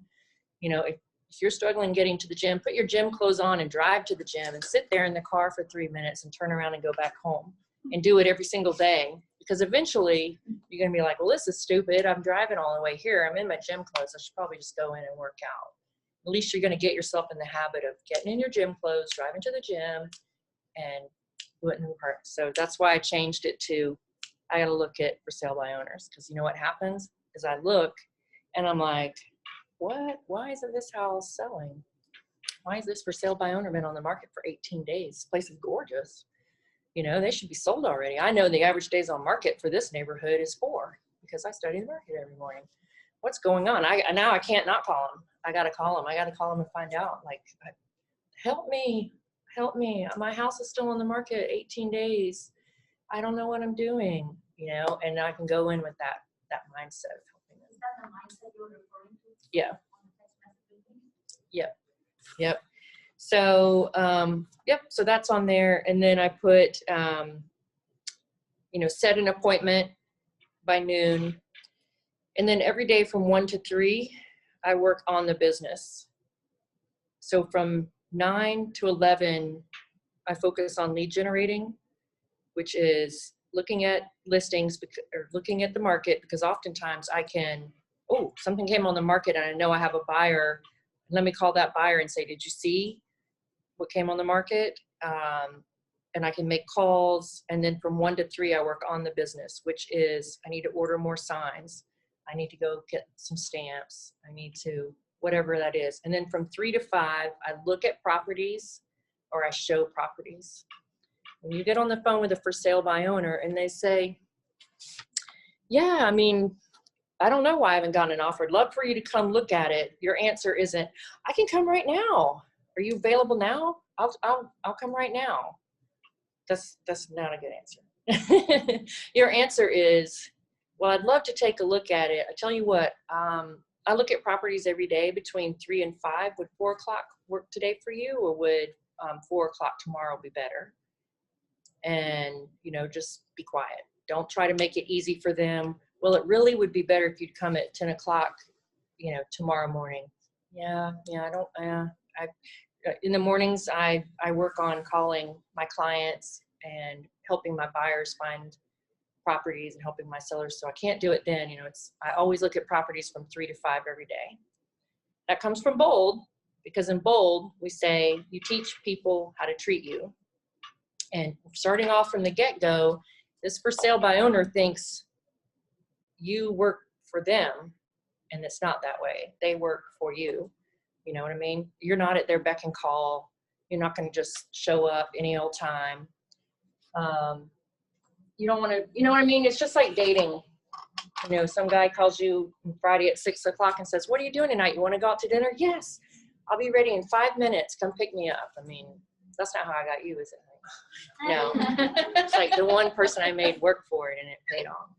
If you're struggling getting to the gym, put your gym clothes on and drive to the gym and sit there in the car for 3 minutes and turn around and go back home, and do it every single day. Because eventually you're going to be like, well, this is stupid. I'm driving all the way here. I'm in my gym clothes. I should probably just go in and work out. At least you're going to get yourself in the habit of getting in your gym clothes, driving to the gym, and doing the work. So that's why I changed it to, I got to look at for sale by owners, because you know what happens is I look and I'm like, what? Why isn't this house selling? Why is this for sale by owner been on the market for 18 days? This place is gorgeous. They should be sold already. I know the average days on market for this neighborhood is 4 because I study the market every morning. What's going on? Now I can't not call them. I got to call them. I got to call them and find out, like, help me. My house is still on the market 18 days. I don't know what I'm doing, and I can go in with that mindset of helping them. Is that the mindset you're referring to? Yeah. On the text messaging? Yep. So, so that's on there. And then I put, set an appointment by noon. And then every day from 1 to 3, I work on the business. So from 9 to 11, I focus on lead generating, which is looking at listings or looking at the market, because oftentimes something came on the market and I know I have a buyer. Let me call that buyer and say, did you see what came on the market? And I can make calls. And then from 1 to 3, I work on the business, which is I need to order more signs. I need to go get some stamps. I need to whatever that is. And then from 3 to 5, I look at properties or I show properties. When you get on the phone with a for sale by owner and they say, yeah, I mean, I don't know why I haven't gotten an offer. I'd love for you to come look at it. Your answer isn't, I can come right now. Are you available now? I'll come right now. That's not a good answer. Your answer is, well, I'd love to take a look at it. I tell you what, I look at properties every day between 3 and 5. Would 4 o'clock work today for you, or would 4 o'clock tomorrow be better? And, you know, just be quiet. Don't try to make it easy for them. Well, it really would be better if you'd come at 10 o'clock, you know, tomorrow morning. Yeah, in the mornings, I work on calling my clients and helping my buyers find properties and helping my sellers. So I can't do it then. You know, I always look at properties from 3 to 5 every day. That comes from BOLD, because in BOLD, we say you teach people how to treat you. And starting off from the get-go, this for sale by owner thinks you work for them, and it's not that way. They work for you. You know what I mean? You're not at their beck and call. You're not going to just show up any old time. You don't want to, you know what I mean? It's just like dating. You know, some guy calls you Friday at 6 o'clock and says, what are you doing tonight? You want to go out to dinner? Yes, I'll be ready in 5 minutes. Come pick me up. I mean, that's not how I got you, is it? No. It's like the one person I made work for it and it paid off.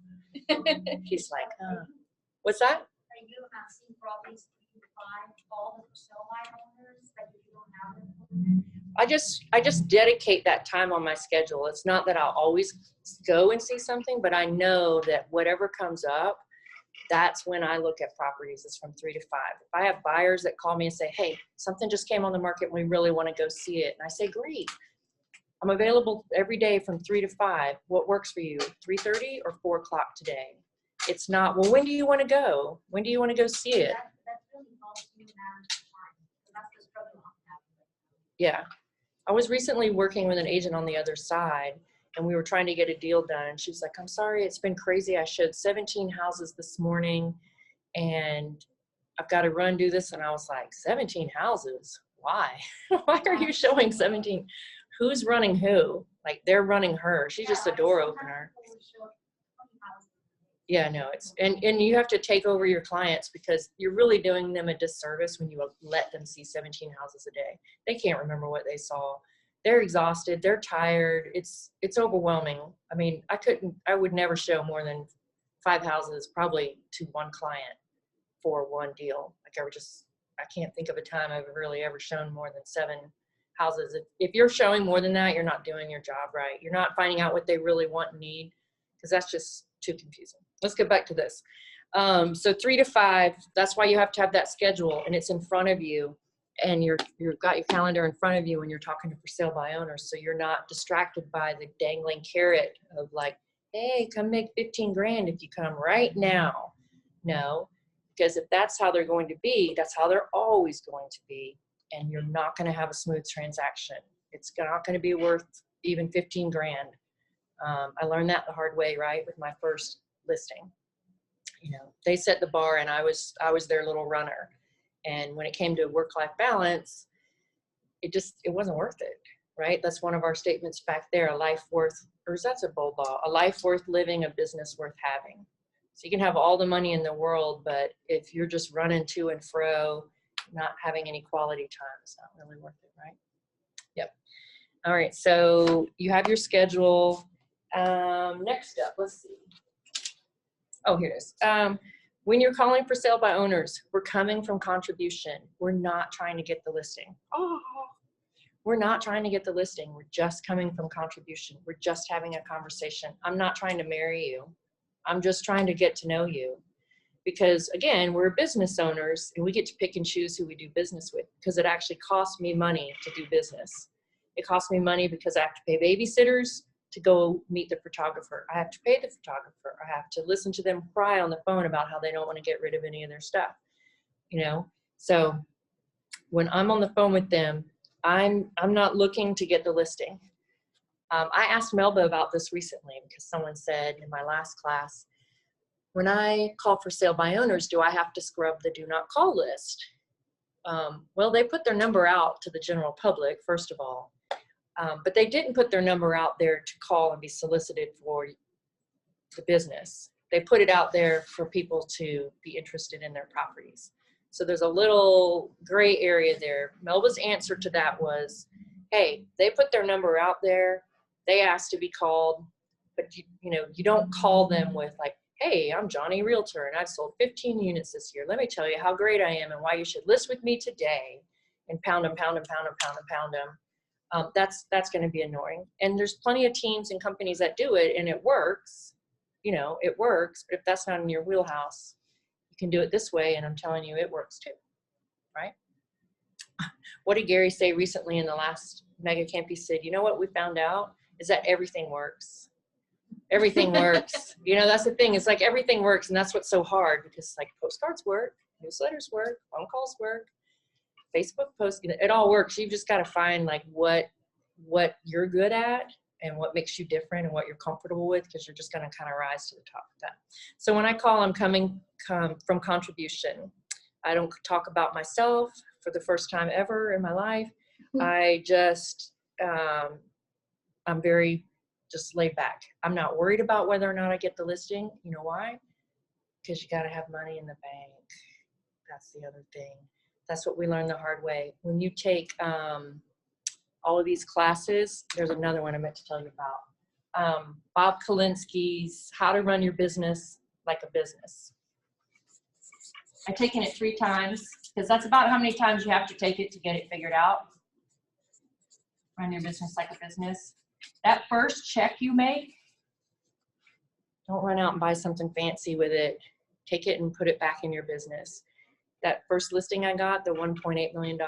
He's like, what's that? Are you asking properties to find all the for sale by owners that you don't have them? I just dedicate that time on my schedule. It's not that I'll always go and see something, but I know that whatever comes up, that's when I look at properties. It's from 3 to 5. If I have buyers that call me and say, hey, something just came on the market and we really want to go see it. And I say, great. I'm available every day from 3 to 5. What works for you? 3:30 or 4 o'clock today? It's not, well, when do you want to go? When do you want to go see it? That's really all you manage time. So that's the struggle I'm having. Yeah. I was recently working with an agent on the other side, and we were trying to get a deal done. And she's like, I'm sorry, it's been crazy. I showed 17 houses this morning, and I've got to run do this. And I was like, 17 houses? Why? Why are you showing 17? Who's running who? Like, they're running her. She's just a door opener. Yeah, no, it's, and you have to take over your clients, because you're really doing them a disservice when you let them see 17 houses a day. They can't remember what they saw. They're exhausted. They're tired. It's overwhelming. I mean, I would never show more than 5 houses, probably to one client for one deal. Like, I can't think of a time I've really ever shown more than 7 houses. If you're showing more than that, you're not doing your job right. You're not finding out what they really want and need, because that's just too confusing. Let's get back to this. So 3 to 5, that's why you have to have that schedule, and it's in front of you, and you've got your calendar in front of you when you're talking to for sale by owners, so you're not distracted by the dangling carrot of like, hey, come make 15 grand if you come right now. No, because if that's how they're going to be, that's how they're always going to be, and you're not going to have a smooth transaction. It's not going to be worth even 15 grand. I learned that the hard way, right, with my first listing. You know, they set the bar, and I was their little runner. And when it came to work-life balance, it wasn't worth it, right? That's one of our statements back there: a life worth, or that's a bold law, a life worth living, a business worth having. So you can have all the money in the world, but if you're just running to and fro, not having any quality time, it's not really worth it, right? Yep. All right, so you have your schedule. Next up, let's see. Oh, here it is. When you're calling for sale by owners, we're coming from contribution. We're not trying to get the listing. Oh, we're not trying to get the listing. We're just coming from contribution. We're just having a conversation. I'm not trying to marry you. I'm just trying to get to know you. Because again, we're business owners, and we get to pick and choose who we do business with, because it actually costs me money to do business. It costs me money because I have to pay babysitters to go meet the photographer. I have to pay the photographer. I have to listen to them cry on the phone about how they don't want to get rid of any of their stuff, you know? So when I'm on the phone with them, I'm not looking to get the listing. I asked Melba about this recently, because someone said in my last class, when I call for sale by owners, do I have to scrub the do not call list? Well, they put their number out to the general public, first of all, but they didn't put their number out there to call and be solicited for the business. They put it out there for people to be interested in their properties. So there's a little gray area there. Melba's answer to that was, hey, they put their number out there. They asked to be called, but you don't call them with like, hey, I'm Johnny Realtor and I've sold 15 units this year. Let me tell you how great I am and why you should list with me today, and pound them, pound them, pound them, pound them, pound them. That's going to be annoying. And there's plenty of teams and companies that do it and it works. It works, but if that's not in your wheelhouse, you can do it this way, and I'm telling you, it works too, right? What did Gary say recently in the last mega camp? He said, you know what we found out is that everything works. Everything works. That's the thing. It's like everything works, and that's what's so hard, because like postcards work, newsletters work, phone calls work, Facebook posts, it all works. You've just got to find like what you're good at and what makes you different and what you're comfortable with, because you're just going to kind of rise to the top of that. So when I call, I'm coming from contribution. I don't talk about myself for the first time ever in my life. I just, I'm very just laid back. I'm not worried about whether or not I get the listing. You know why? Because you got to have money in the bank. That's the other thing. That's what we learned the hard way. When you take all of these classes, there's another one I meant to tell you about. Bob Kalinsky's How to Run Your Business Like a Business. I've taken it 3 times, because that's about how many times you have to take it to get it figured out. Run your business like a business. That first check you make, don't run out and buy something fancy with it. Take it and put it back in your business. That first listing I got, the $1.8 million,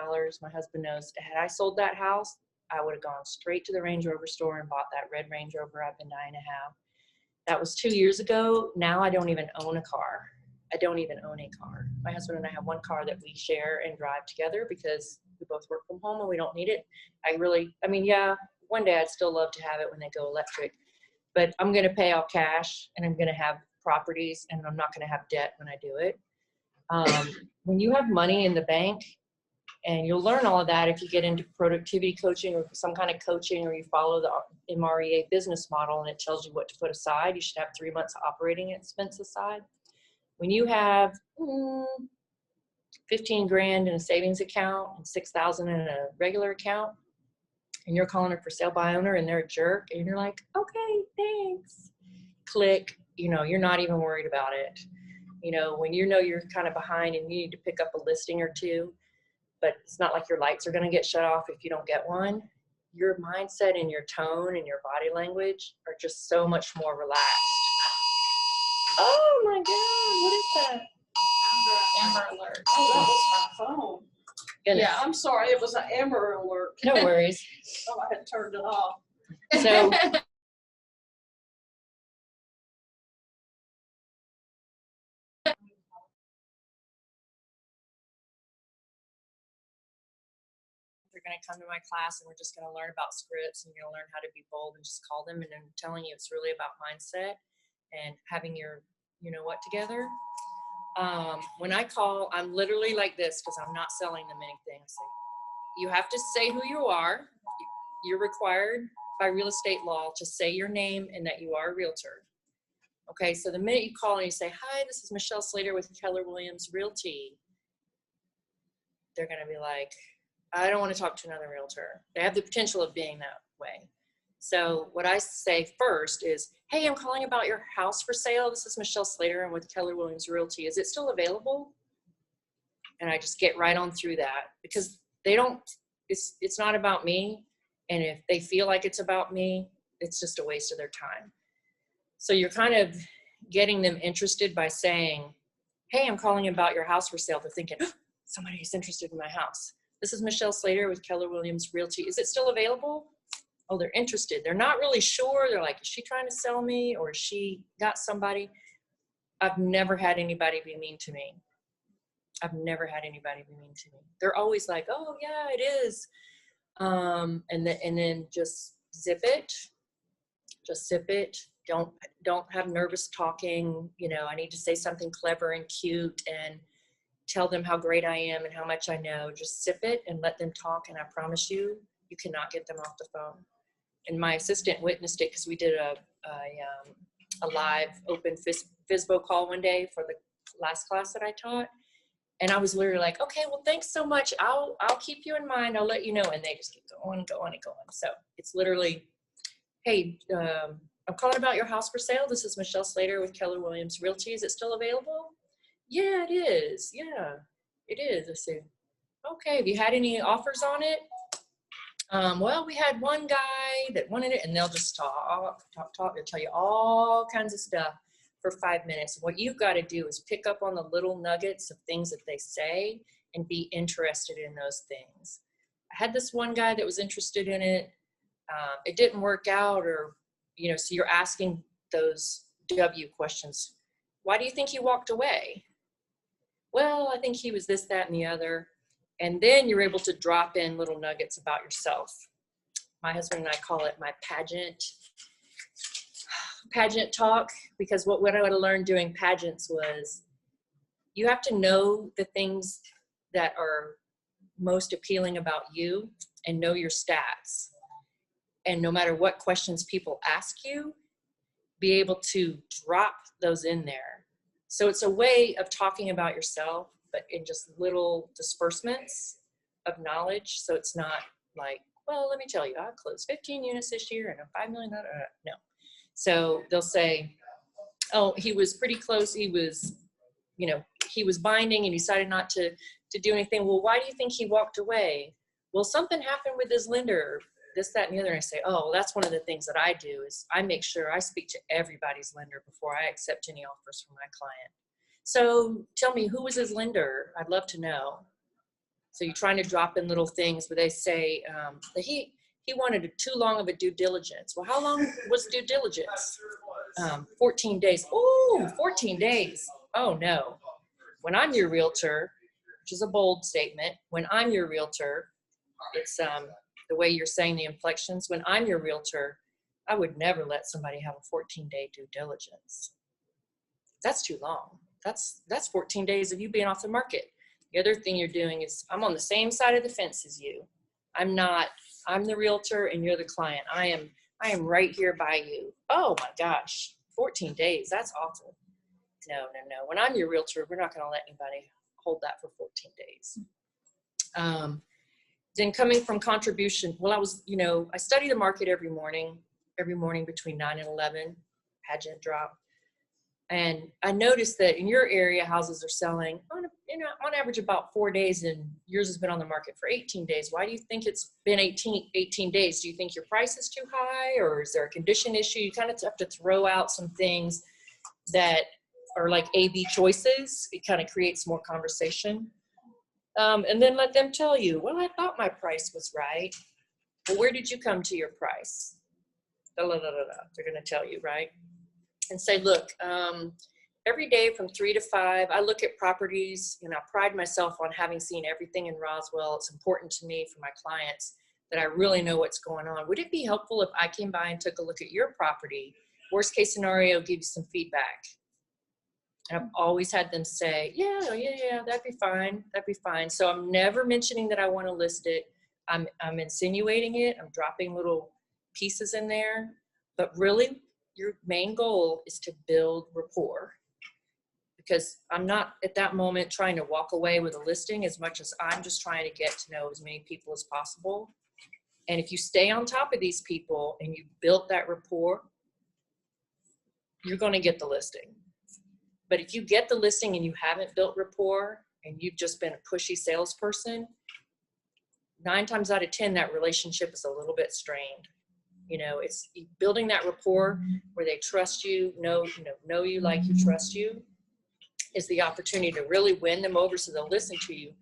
my husband knows, had I sold that house, I would have gone straight to the Range Rover store and bought that red Range Rover I've been dying to have. That was 2 years ago. Now I don't even own a car. I don't even own a car. My husband and I have one car that we share and drive together because we both work from home and we don't need it. Yeah, one day I'd still love to have it when they go electric, but I'm going to pay all cash and I'm going to have properties and I'm not going to have debt when I do it. When you have money in the bank, and you'll learn all of that if you get into productivity coaching or some kind of coaching, or you follow the MREA business model and it tells you what to put aside. You should have 3 months of operating expense aside. When you have 15 grand in a savings account and 6,000 in a regular account, and you're calling it for sale by owner and they're a jerk, and you're like, okay, thanks. Click, you're not even worried about it. When you're kind of behind and you need to pick up a listing or two, but it's not like your lights are going to get shut off if you don't get one. Your mindset and your tone and your body language are just so much more relaxed. Oh my God, what is that? Amber alert. Oh, that was my phone. Goodness. Yeah, I'm sorry. It was an Amber alert. No worries. Oh, I had turned it off. So you're going to come to my class and we're just going to learn about scripts, and you're going to learn how to be bold and just call them. And I'm telling you, it's really about mindset and having your what together. When I call, I'm literally like this, because I'm not selling them anything. So you have to say who you are. You're required by real estate law to say your name and that you are a realtor. Okay, so the minute you call and you say, hi, this is Michelle Slater with Keller Williams Realty, they're going to be like, I don't want to talk to another realtor. They have the potential of being that way. So what I say first is, hey, I'm calling about your house for sale. This is Michelle Slater. I'm with Keller Williams Realty. Is it still available? And I just get right on through that, because it's not about me. And if they feel like it's about me, it's just a waste of their time. So you're kind of getting them interested by saying, hey, I'm calling about your house for sale. They're thinking, oh, somebody's interested in my house. This is Michelle Slater with Keller Williams Realty. Is it still available? Oh, they're interested. They're not really sure. They're like, is she trying to sell me, or is she got somebody? I've never had anybody be mean to me. I've never had anybody be mean to me. They're always like, oh yeah, it is. And then just zip it. Just zip it. Don't have nervous talking. I need to say something clever and cute, and tell them how great I am and how much I know. Just sip it and let them talk, and I promise you, you cannot get them off the phone. And my assistant witnessed it because we did a live open FSBO call one day for the last class that I taught. And I was literally like, okay, well, thanks so much. I'll keep you in mind. I'll let you know. And they just keep going and going and going. So it's literally, hey, I'm calling about your house for sale. This is Michelle Slater with Keller Williams Realty. Is it still available? Yeah, it is. Yeah, it is. I said, okay, have you had any offers on it? Well, we had one guy that wanted it, and they'll just talk. They'll tell you all kinds of stuff for 5 minutes. What you've got to do is pick up on the little nuggets of things that they say and be interested in those things. I had this one guy that was interested in it. It didn't work out, or, you know, so you're asking those W questions. Why do you think he walked away? Well, I think he was this, that, and the other. And then you're able to drop in little nuggets about yourself. My husband and I call it my pageant talk, because what I would have learned doing pageants was you have to know the things that are most appealing about you and know your stats. And no matter what questions people ask you, be able to drop those in there. So it's a way of talking about yourself, but in just little disbursements of knowledge. So it's not like, well, let me tell you, I closed 15 units this year and a $5 million. No. So they'll say, oh, he was pretty close. He was, you know, he was binding and decided not to do anything. Well, why do you think he walked away? Well, something happened with his lender, this, that, and the other. And I say, oh, well, that's one of the things that I do is I make sure I speak to everybody's lender before I accept any offers from my client. So tell me, who was his lender? I'd love to know. So you're trying to drop in little things where they say that he wanted too long of a due diligence. Well, how long was due diligence? 14 days. Oh, 14 days. Oh, no. When I'm your realtor, which is a bold statement, when I'm your realtor, it's the way you're saying the inflections. When I'm your realtor, I would never let somebody have a 14-day due diligence. That's too long. That's 14 days of you being off the market. The other thing you're doing is I'm on the same side of the fence as you. I'm the realtor and you're the client. I am right here by you. Oh my gosh, 14 days. That's awful. No. When I'm your realtor, we're not going to let anybody hold that for 14 days. Then coming from contribution, well, I study the market every morning between 9 and 11, pageant drop. And I noticed that in your area, houses are selling on average about 4 days, and yours has been on the market for 18 days. Why do you think it's been 18 days? Do you think your price is too high, or is there a condition issue? You kind of have to throw out some things that are like A/B choices. It kind of creates more conversation. And then let them tell you, well, I thought my price was right. Well, where did you come to your price? They're going to tell you, right? And say, look, every day from 3 to 5, I look at properties, and I pride myself on having seen everything in Roswell. It's important to me for my clients that I really know what's going on. Would it be helpful if I came by and took a look at your property? Worst case scenario, give you some feedback. And I've always had them say, yeah, that'd be fine. That'd be fine. So I'm never mentioning that I want to list it. I'm insinuating it. I'm dropping little pieces in there. But really, your main goal is to build rapport, because I'm not at that moment trying to walk away with a listing as much as I'm just trying to get to know as many people as possible. And if you stay on top of these people and you built that rapport, you're going to get the listing. But if you get the listing and you haven't built rapport and you've just been a pushy salesperson, 9 times out of 10, that relationship is a little bit strained. It's building that rapport where they trust you, know you, like you, trust you, is the opportunity to really win them over so they'll listen to you.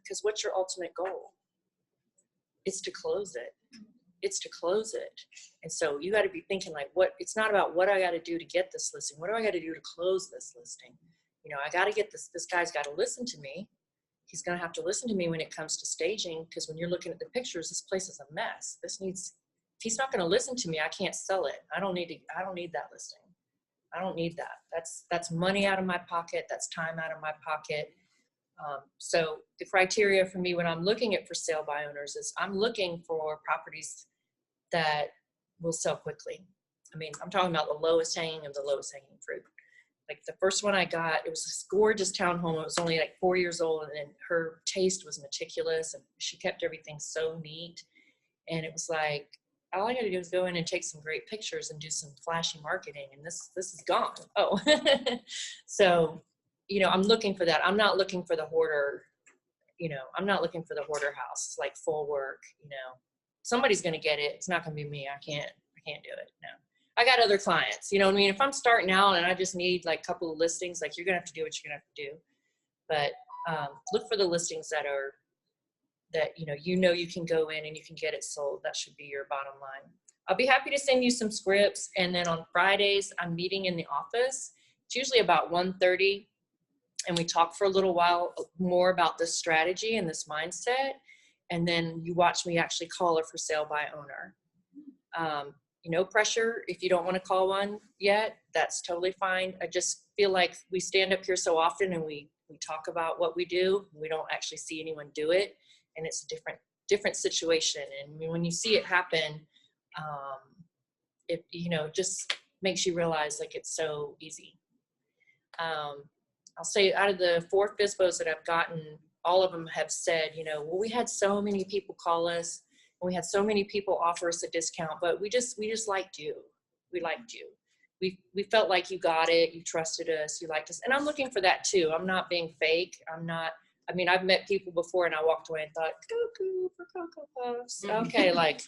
Because what's your ultimate goal? It's to close it. It's to close it. And so you got to be thinking like, it's not about what I got to do to get this listing. What do I got to do to close this listing? I got to get this guy's got to listen to me. He's going to have to listen to me when it comes to staging, because when you're looking at the pictures, this place is a mess. If he's not going to listen to me, I can't sell it. I don't need that listing. I don't need that. That's money out of my pocket. That's time out of my pocket. So the criteria for me when I'm looking at for sale by owners is I'm looking for properties that will sell quickly. I mean, I'm talking about the lowest hanging of the lowest hanging fruit. Like the first one I got, it was this gorgeous townhome. It was only like 4 years old, and her taste was meticulous, and she kept everything so neat. And it was like, all I got to do is go in and take some great pictures and do some flashy marketing, and this is gone. Oh, so, you know, I'm looking for that. I'm not looking for the hoarder. You know, I'm not looking for the hoarder house, like full work. You know, somebody's going to get it. It's not going to be me. I can't do it. No. I got other clients, you know what I mean? If I'm starting out and I just need like a couple of listings, like you're going to have to do what you're going to have to do. But look for the listings that you know you can go in and you can get it sold. That should be your bottom line. I'll be happy to send you some scripts. And then on Fridays, I'm meeting in the office. It's usually about 1:30. And we talk for a little while more about this strategy and this mindset. And then you watch me actually call a for sale by owner. No pressure. If you don't want to call one yet, that's totally fine. I just feel like we stand up here so often and we talk about what we do. We don't actually see anyone do it. And it's a different situation. And when you see it happen, it, just makes you realize like it's so easy. I'll say out of the 4 FSBOs that I've gotten, all of them have said, well, we had so many people call us. We had so many people offer us a discount, but we just liked you. We liked you. We felt like you got it. You trusted us. You liked us. And I'm looking for that too. I'm not being fake. I've met people before and I walked away and thought, cuckoo for Cocoa Puffs. Okay. Like,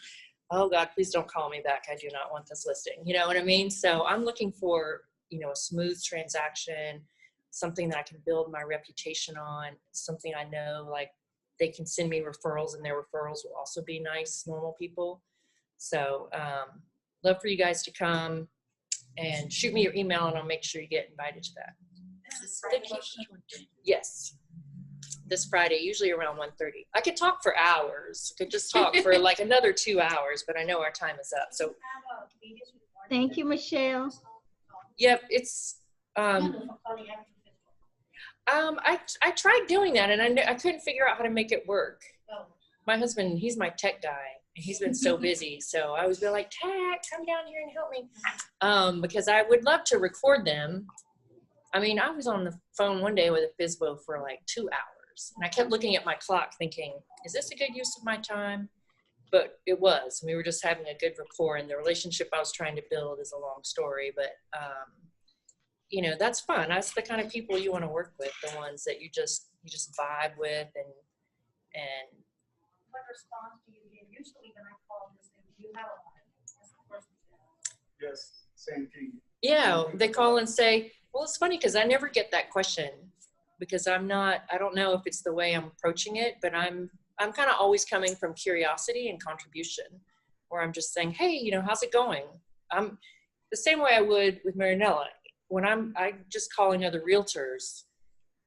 oh God, please don't call me back. I do not want this listing. You know what I mean? So I'm looking for, a smooth transaction, something that I can build my reputation on, something I know, like, they can send me referrals and their referrals will also be nice, normal people. So love for you guys to come and shoot me your email and I'll make sure you get invited to that. Yes. This Friday, usually around 1:30. I could talk for hours. I could just talk for like another 2 hours, but I know our time is up. So Thank you, Michelle. yep, it's I tried doing that and I couldn't figure out how to make it work. My husband, he's my tech guy and he's been so busy. So I was like, tech, come down here and help me. Because I would love to record them. I mean, I was on the phone one day with a FSBO for like 2 hours and I kept looking at my clock thinking, is this a good use of my time? But it was. We were just having a good rapport and the relationship I was trying to build is a long story, but that's fun. That's the kind of people you want to work with, the ones that you just vibe with and What response do you get? Usually when I call this, do you have a line? That's the first thing. Yes, same thing. yeah, they call and say, well, it's funny because I never get that question because I don't know if it's the way I'm approaching it, but I'm kind of always coming from curiosity and contribution where I'm just saying, hey, how's it going? I'm the same way I would with Marinella. When I'm just calling other realtors,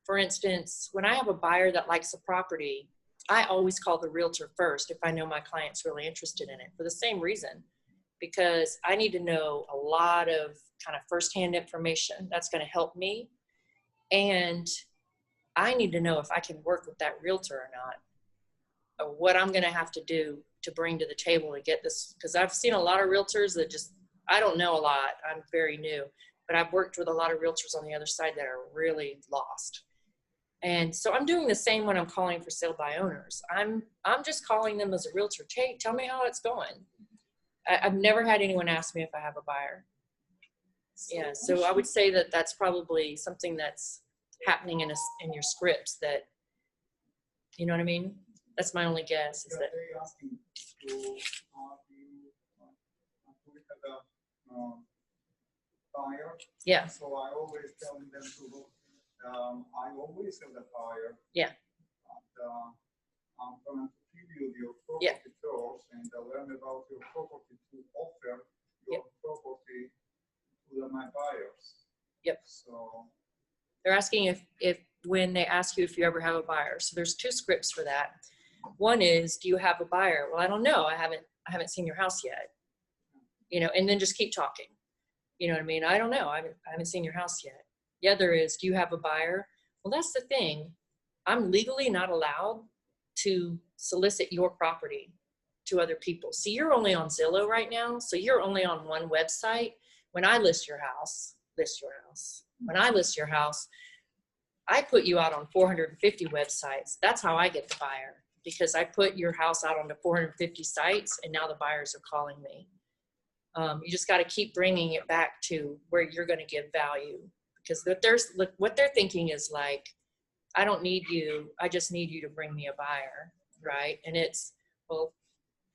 for instance, when I have a buyer that likes a property, I always call the realtor first if I know my client's really interested in it for the same reason, because I need to know a lot of kind of firsthand information that's going to help me. And I need to know if I can work with that realtor or not, or what I'm going to have to do to bring to the table to get this. Because I've seen a lot of realtors that I don't know a lot. I'm very new. But I've worked with a lot of realtors on the other side that are really lost. And so I'm doing the same when I'm calling for sale by owners. I'm just calling them as a realtor. Hey, tell me how it's going. I've never had anyone ask me if I have a buyer. Yeah, so I would say that that's probably something that's happening in your scripts that, you know what I mean? That's my only guess. Is that They're asking to buyer. yeah. So I always tell them to look. I always have the buyer. Yeah. And, I'm going to give you your Yeah. property tours and learn about your property to offer your property to my buyers. Yep. So They're asking if when they ask you if you ever have a buyer. So there's 2 scripts for that. One is, do you have a buyer? Well, I don't know. I haven't seen your house yet. And then just keep talking. You know what I mean? I don't know. I haven't seen your house yet. The other is, do you have a buyer? Well, that's the thing. I'm legally not allowed to solicit your property to other people. See, you're only on Zillow right now, so you're only on one website. When I list your house, when I list your house, I put you out on 450 websites. That's how I get the buyer, because I put your house out onto 450 sites, and now the buyers are calling me. You just got to keep bringing it back to where you're going to give value, because what they're thinking is like, I don't need you. I just need you to bring me a buyer, right? And it's, well,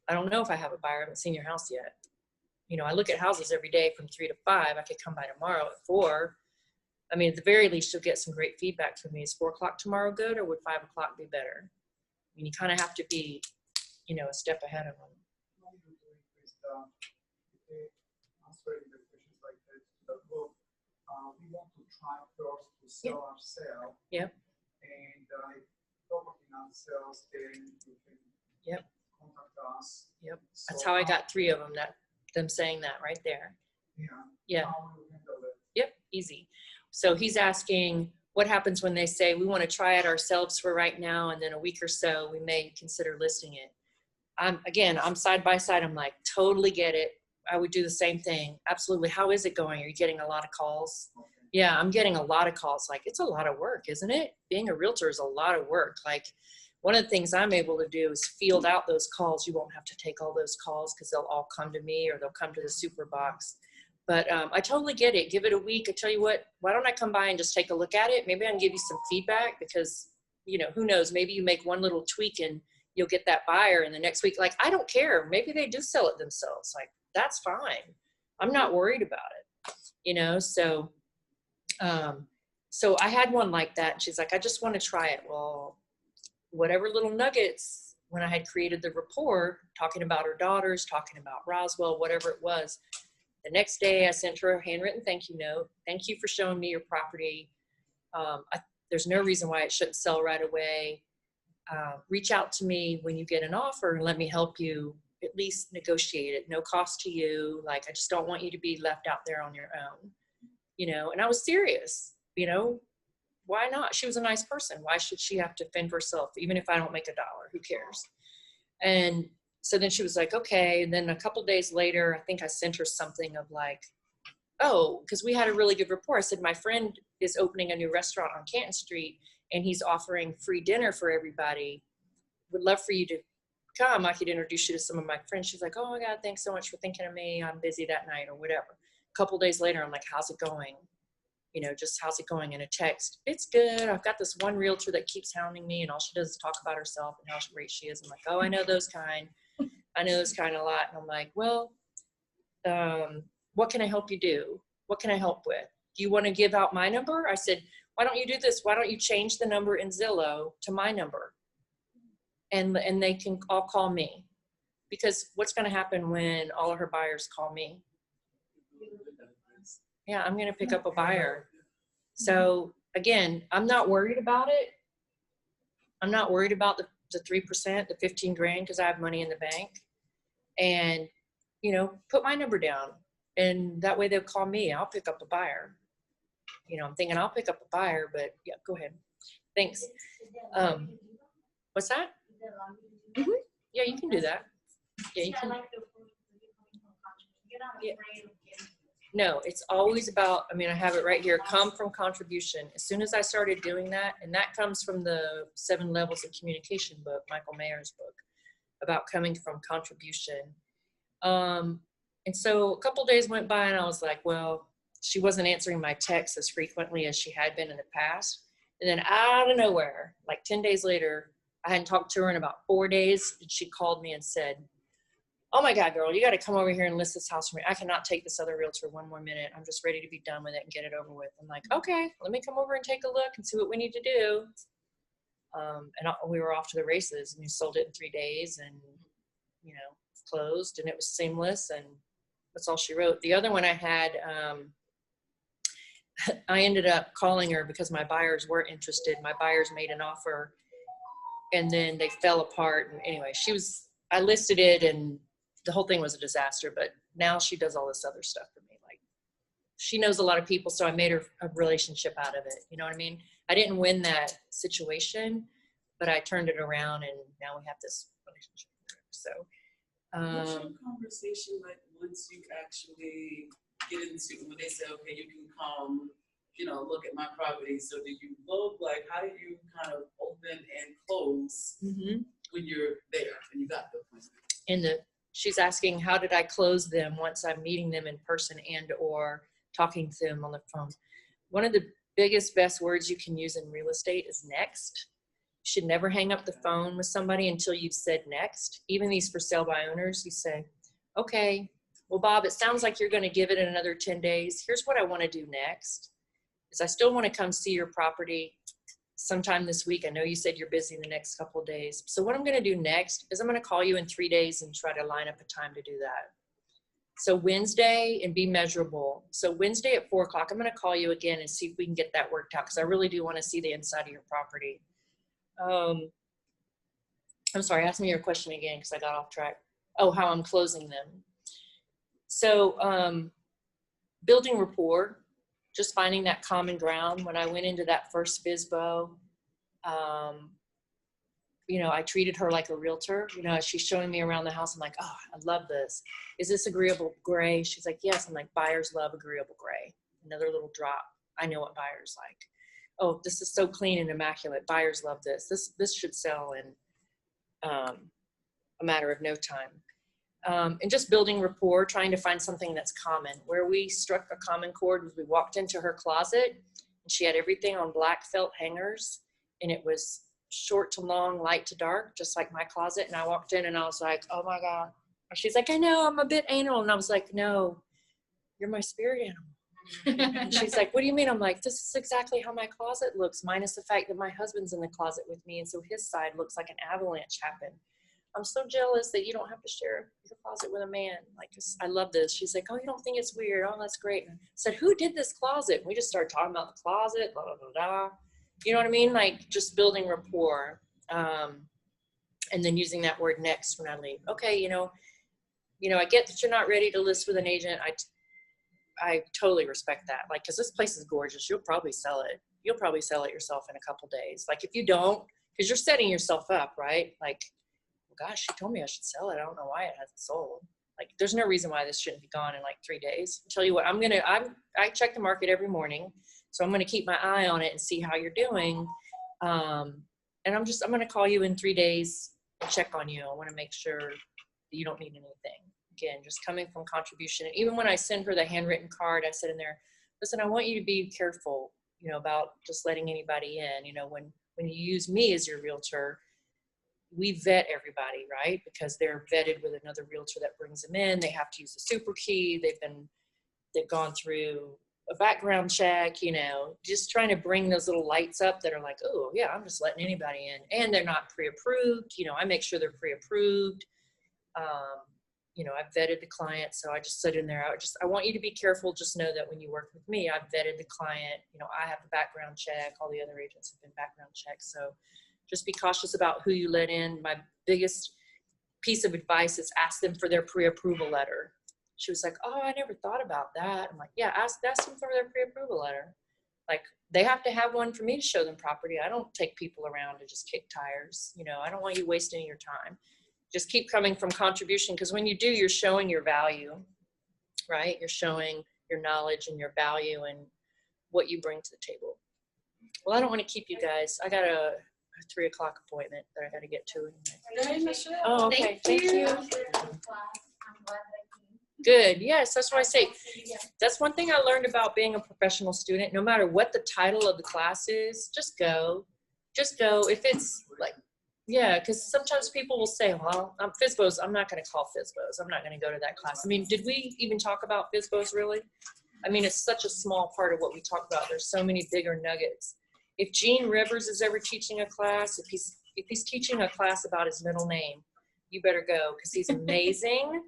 I don't know if I have a buyer. I haven't seen your house yet. You know, I look at houses every day from 3 to 5. I could come by tomorrow at 4. I mean, at the very least, you'll get some great feedback from me. Is 4 o'clock tomorrow good, or would 5 o'clock be better? I mean, you kind of have to be, you know, a step ahead of them. Answering the questions like this, but look, we want to try first to sell ourselves. Yep. And if property not sells, then you can contact us. Yep. So That's how I got 3 of them. Them saying that right there. Yeah. How will you handle it? Yep. Easy. So he's asking, what happens when they say we want to try it ourselves for right now, and then a week or so we may consider listing it. I'm side by side. I'm like, totally get it. I would do the same thing. Absolutely. How is it going? Are you getting a lot of calls? Okay. Yeah, I'm getting a lot of calls. Like, it's a lot of work, isn't it? Being a realtor is a lot of work. Like, one of the things I'm able to do is field out those calls. You won't have to take all those calls because they'll all come to me, or they'll come to the super box. But I totally get it. Give it a week. I tell you what, why don't I come by and just take a look at it? Maybe I can give you some feedback, because, you know, who knows? Maybe you make one little tweak and you'll get that buyer in the next week. Like, I don't care. Maybe they do sell it themselves. Like, that's fine. I'm not worried about it, you know? So I had one like that. And she's like, I just want to try it. Well, whatever little nuggets, when I had created the report, talking about her daughters, talking about Roswell, whatever it was, the next day I sent her a handwritten thank you note. Thank you for showing me your property. There's no reason why it shouldn't sell right away. Reach out to me when you get an offer and let me help you at least negotiate it. No cost to you. Like, I just don't want you to be left out there on your own, you know? And I was serious, you know, why not? She was a nice person. Why should she have to fend for herself? Even if I don't make $1, who cares? And so then she was like, okay. And then a couple days later, I think I sent her something of like, oh, because we had a really good rapport. I said, my friend is opening a new restaurant on Canton Street, and he's offering free dinner for everybody. Would love for you to come. I could introduce you to some of my friends. She's like, oh my God, thanks so much for thinking of me. I'm busy that night, or whatever. A couple days later, I'm like, how's it going? You know, just how's it going in a text? It's good. I've got this one realtor that keeps hounding me, and all she does is talk about herself and how great she is. I'm like, oh, I know those kind. I know those kind a lot. And I'm like, well, what can I help you do? What can I help with? Do you want to give out my number? I said, why don't you do this? Why don't you change the number in Zillow to my number? And they can all call me. Because what's going to happen when all of her buyers call me? Yeah, I'm going to pick up a buyer. So again, I'm not worried about it. I'm not worried about the 3%, the 15 grand, because I have money in the bank. And, you know, put my number down, and that way they'll call me. I'll pick up a buyer. You know, I'm thinking I'll pick up a buyer, but yeah, go ahead. Thanks. What's that? Mm-hmm. Yeah, you can do that. Yeah, you can. Yeah. No, it's always about, I mean, I have it right here, come from contribution. As soon as I started doing that, and that comes from the 7 Levels of Communication book, Michael Mayer's book, about coming from contribution. And so a couple days went by, and I was like, well, she wasn't answering my texts as frequently as she had been in the past. And then out of nowhere, like 10 days later, I hadn't talked to her in about 4 days, and she called me and said, oh my God, girl, you got to come over here and list this house for me. I cannot take this other realtor one more minute. I'm just ready to be done with it and get it over with. I'm like, okay, let me come over and take a look and see what we need to do. We were off to the races, and we sold it in 3 days, and, you know, closed, and it was seamless, and that's all she wrote. The other one I had, I ended up calling her because my buyers were interested. My buyers made an offer, and then they fell apart. And anyway, I listed it, and the whole thing was a disaster, but now she does all this other stuff for me. Like, she knows a lot of people, so I made her a relationship out of it. You know what I mean? I didn't win that situation, but I turned it around, and now we have this relationship. So, what's your conversation like once you actually get into, when they say, okay, you can come, you know, look at my property? So do you look like, how do you kind of open and close when you're there and you got the appointment? She's asking, how did I close them once I'm meeting them in person and or talking to them on the phone? One of the biggest, best words you can use in real estate is next. You should never hang up the phone with somebody until you've said next. Even these for sale by owners, you say, okay, well, Bob, it sounds like you're going to give it another 10 days. Here's what I want to do next. Is I still want to come see your property sometime this week. I know you said you're busy in the next couple of days. So what I'm going to do next is I'm going to call you in 3 days and try to line up a time to do that. So Wednesday, and be measurable. So Wednesday at 4 o'clock, I'm going to call you again and see if we can get that worked out, because I really do want to see the inside of your property. I'm sorry, ask me your question again because I got off track. Oh, how I'm closing them. So building rapport, just finding that common ground. When I went into that first FSBO, you know, I treated her like a realtor. You know, as she's showing me around the house, I'm like, oh, I love this. Is this agreeable gray? She's like, yes. I'm like, buyers love agreeable gray. Another little drop. I know what buyers like. Oh, this is so clean and immaculate. Buyers love this. This should sell in a matter of no time. And just building rapport, trying to find something that's common. Where we struck a common chord was we walked into her closet and she had everything on black felt hangers, and it was short to long, light to dark, just like my closet. And I walked in and I was like, oh my God. And she's like, I know, I'm a bit anal. And I was like, no, you're my spirit animal. And she's like, what do you mean? I'm like, this is exactly how my closet looks, minus the fact that my husband's in the closet with me, and so his side looks like an avalanche happened. I'm so jealous that you don't have to share your closet with a man. Like, I love this. She's like, oh, you don't think it's weird? Oh, that's great. And I said, who did this closet? And we just started talking about the closet, blah, blah, blah, blah. You know what I mean? Like, just building rapport. And then using that word next when I leave. Okay, you know, I get that you're not ready to list with an agent. I totally respect that. Like, because this place is gorgeous. You'll probably sell it. You'll probably sell it yourself in a couple days. Like, if you don't, because you're setting yourself up, right? Like, well, gosh, she told me I should sell it. I don't know why it hasn't sold. Like, there's no reason why this shouldn't be gone in like 3 days. I'll tell you what, I check the market every morning. So I'm going to keep my eye on it and see how you're doing. And I'm going to call you in 3 days and check on you. I want to make sure that you don't need anything. Again, just coming from contribution. And even when I send her the handwritten card, I said in there, listen, I want you to be careful, you know, about just letting anybody in. You know, when you use me as your realtor, we vet everybody, right? Because they're vetted with another realtor that brings them in. They have to use the super key. They've gone through a background check, you know, just trying to bring those little lights up that are like, oh yeah, I'm just letting anybody in. And they're not pre-approved. You know, I make sure they're pre-approved. You know, I've vetted the client. So I just sit in there. I want you to be careful. Just know that when you work with me, I've vetted the client. You know, I have the background check. All the other agents have been background checked. So just be cautious about who you let in. My biggest piece of advice is ask them for their pre-approval letter. She was like, oh, I never thought about that. I'm like, yeah, ask them for their pre-approval letter. Like, they have to have one for me to show them property. I don't take people around to just kick tires. You know, I don't want you wasting your time. Just keep coming from contribution, because when you do, you're showing your value, right? You're showing your knowledge and your value and what you bring to the table. Well, I don't want to keep you guys. I got a 3 o'clock appointment that I got to get to. Hey, Michelle. Oh, okay. Thank you. I'm glad that Good. Yes, that's what I say. That's one thing I learned about being a professional student. No matter what the title of the class is, just go. Just go. If it's like, yeah, because sometimes people will say, well, FSBOs, I'm not going to call FSBOs. I'm not going to go to that class. I mean, did we even talk about FSBOs really? I mean, it's such a small part of what we talk about. There's so many bigger nuggets. If Gene Rivers is ever teaching a class, if he's teaching a class about his middle name, you better go, because he's amazing.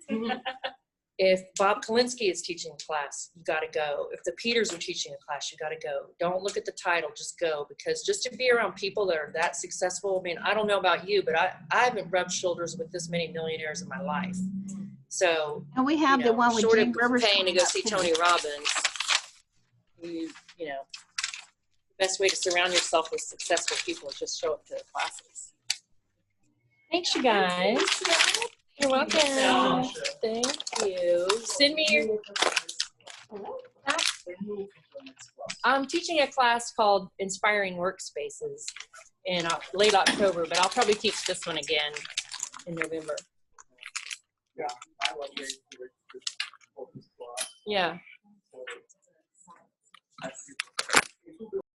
If Bob Kalinsky is teaching a class, you got to go. If the Peters are teaching a class, you got to go. Don't look at the title, just go. Because just to be around people that are that successful, I mean, I don't know about you, but I haven't rubbed shoulders with this many millionaires in my life. So, And we have the one with short Gene of Rivers paying to coming go up see too. Tony Robbins, you know, the best way to surround yourself with successful people is just show up to the classes. Thanks, you guys. You're welcome. Thank you. Send me your. I'm teaching a class called Inspiring Workspaces in late October, but I'll probably teach this one again in November. Yeah, I like it. Yeah.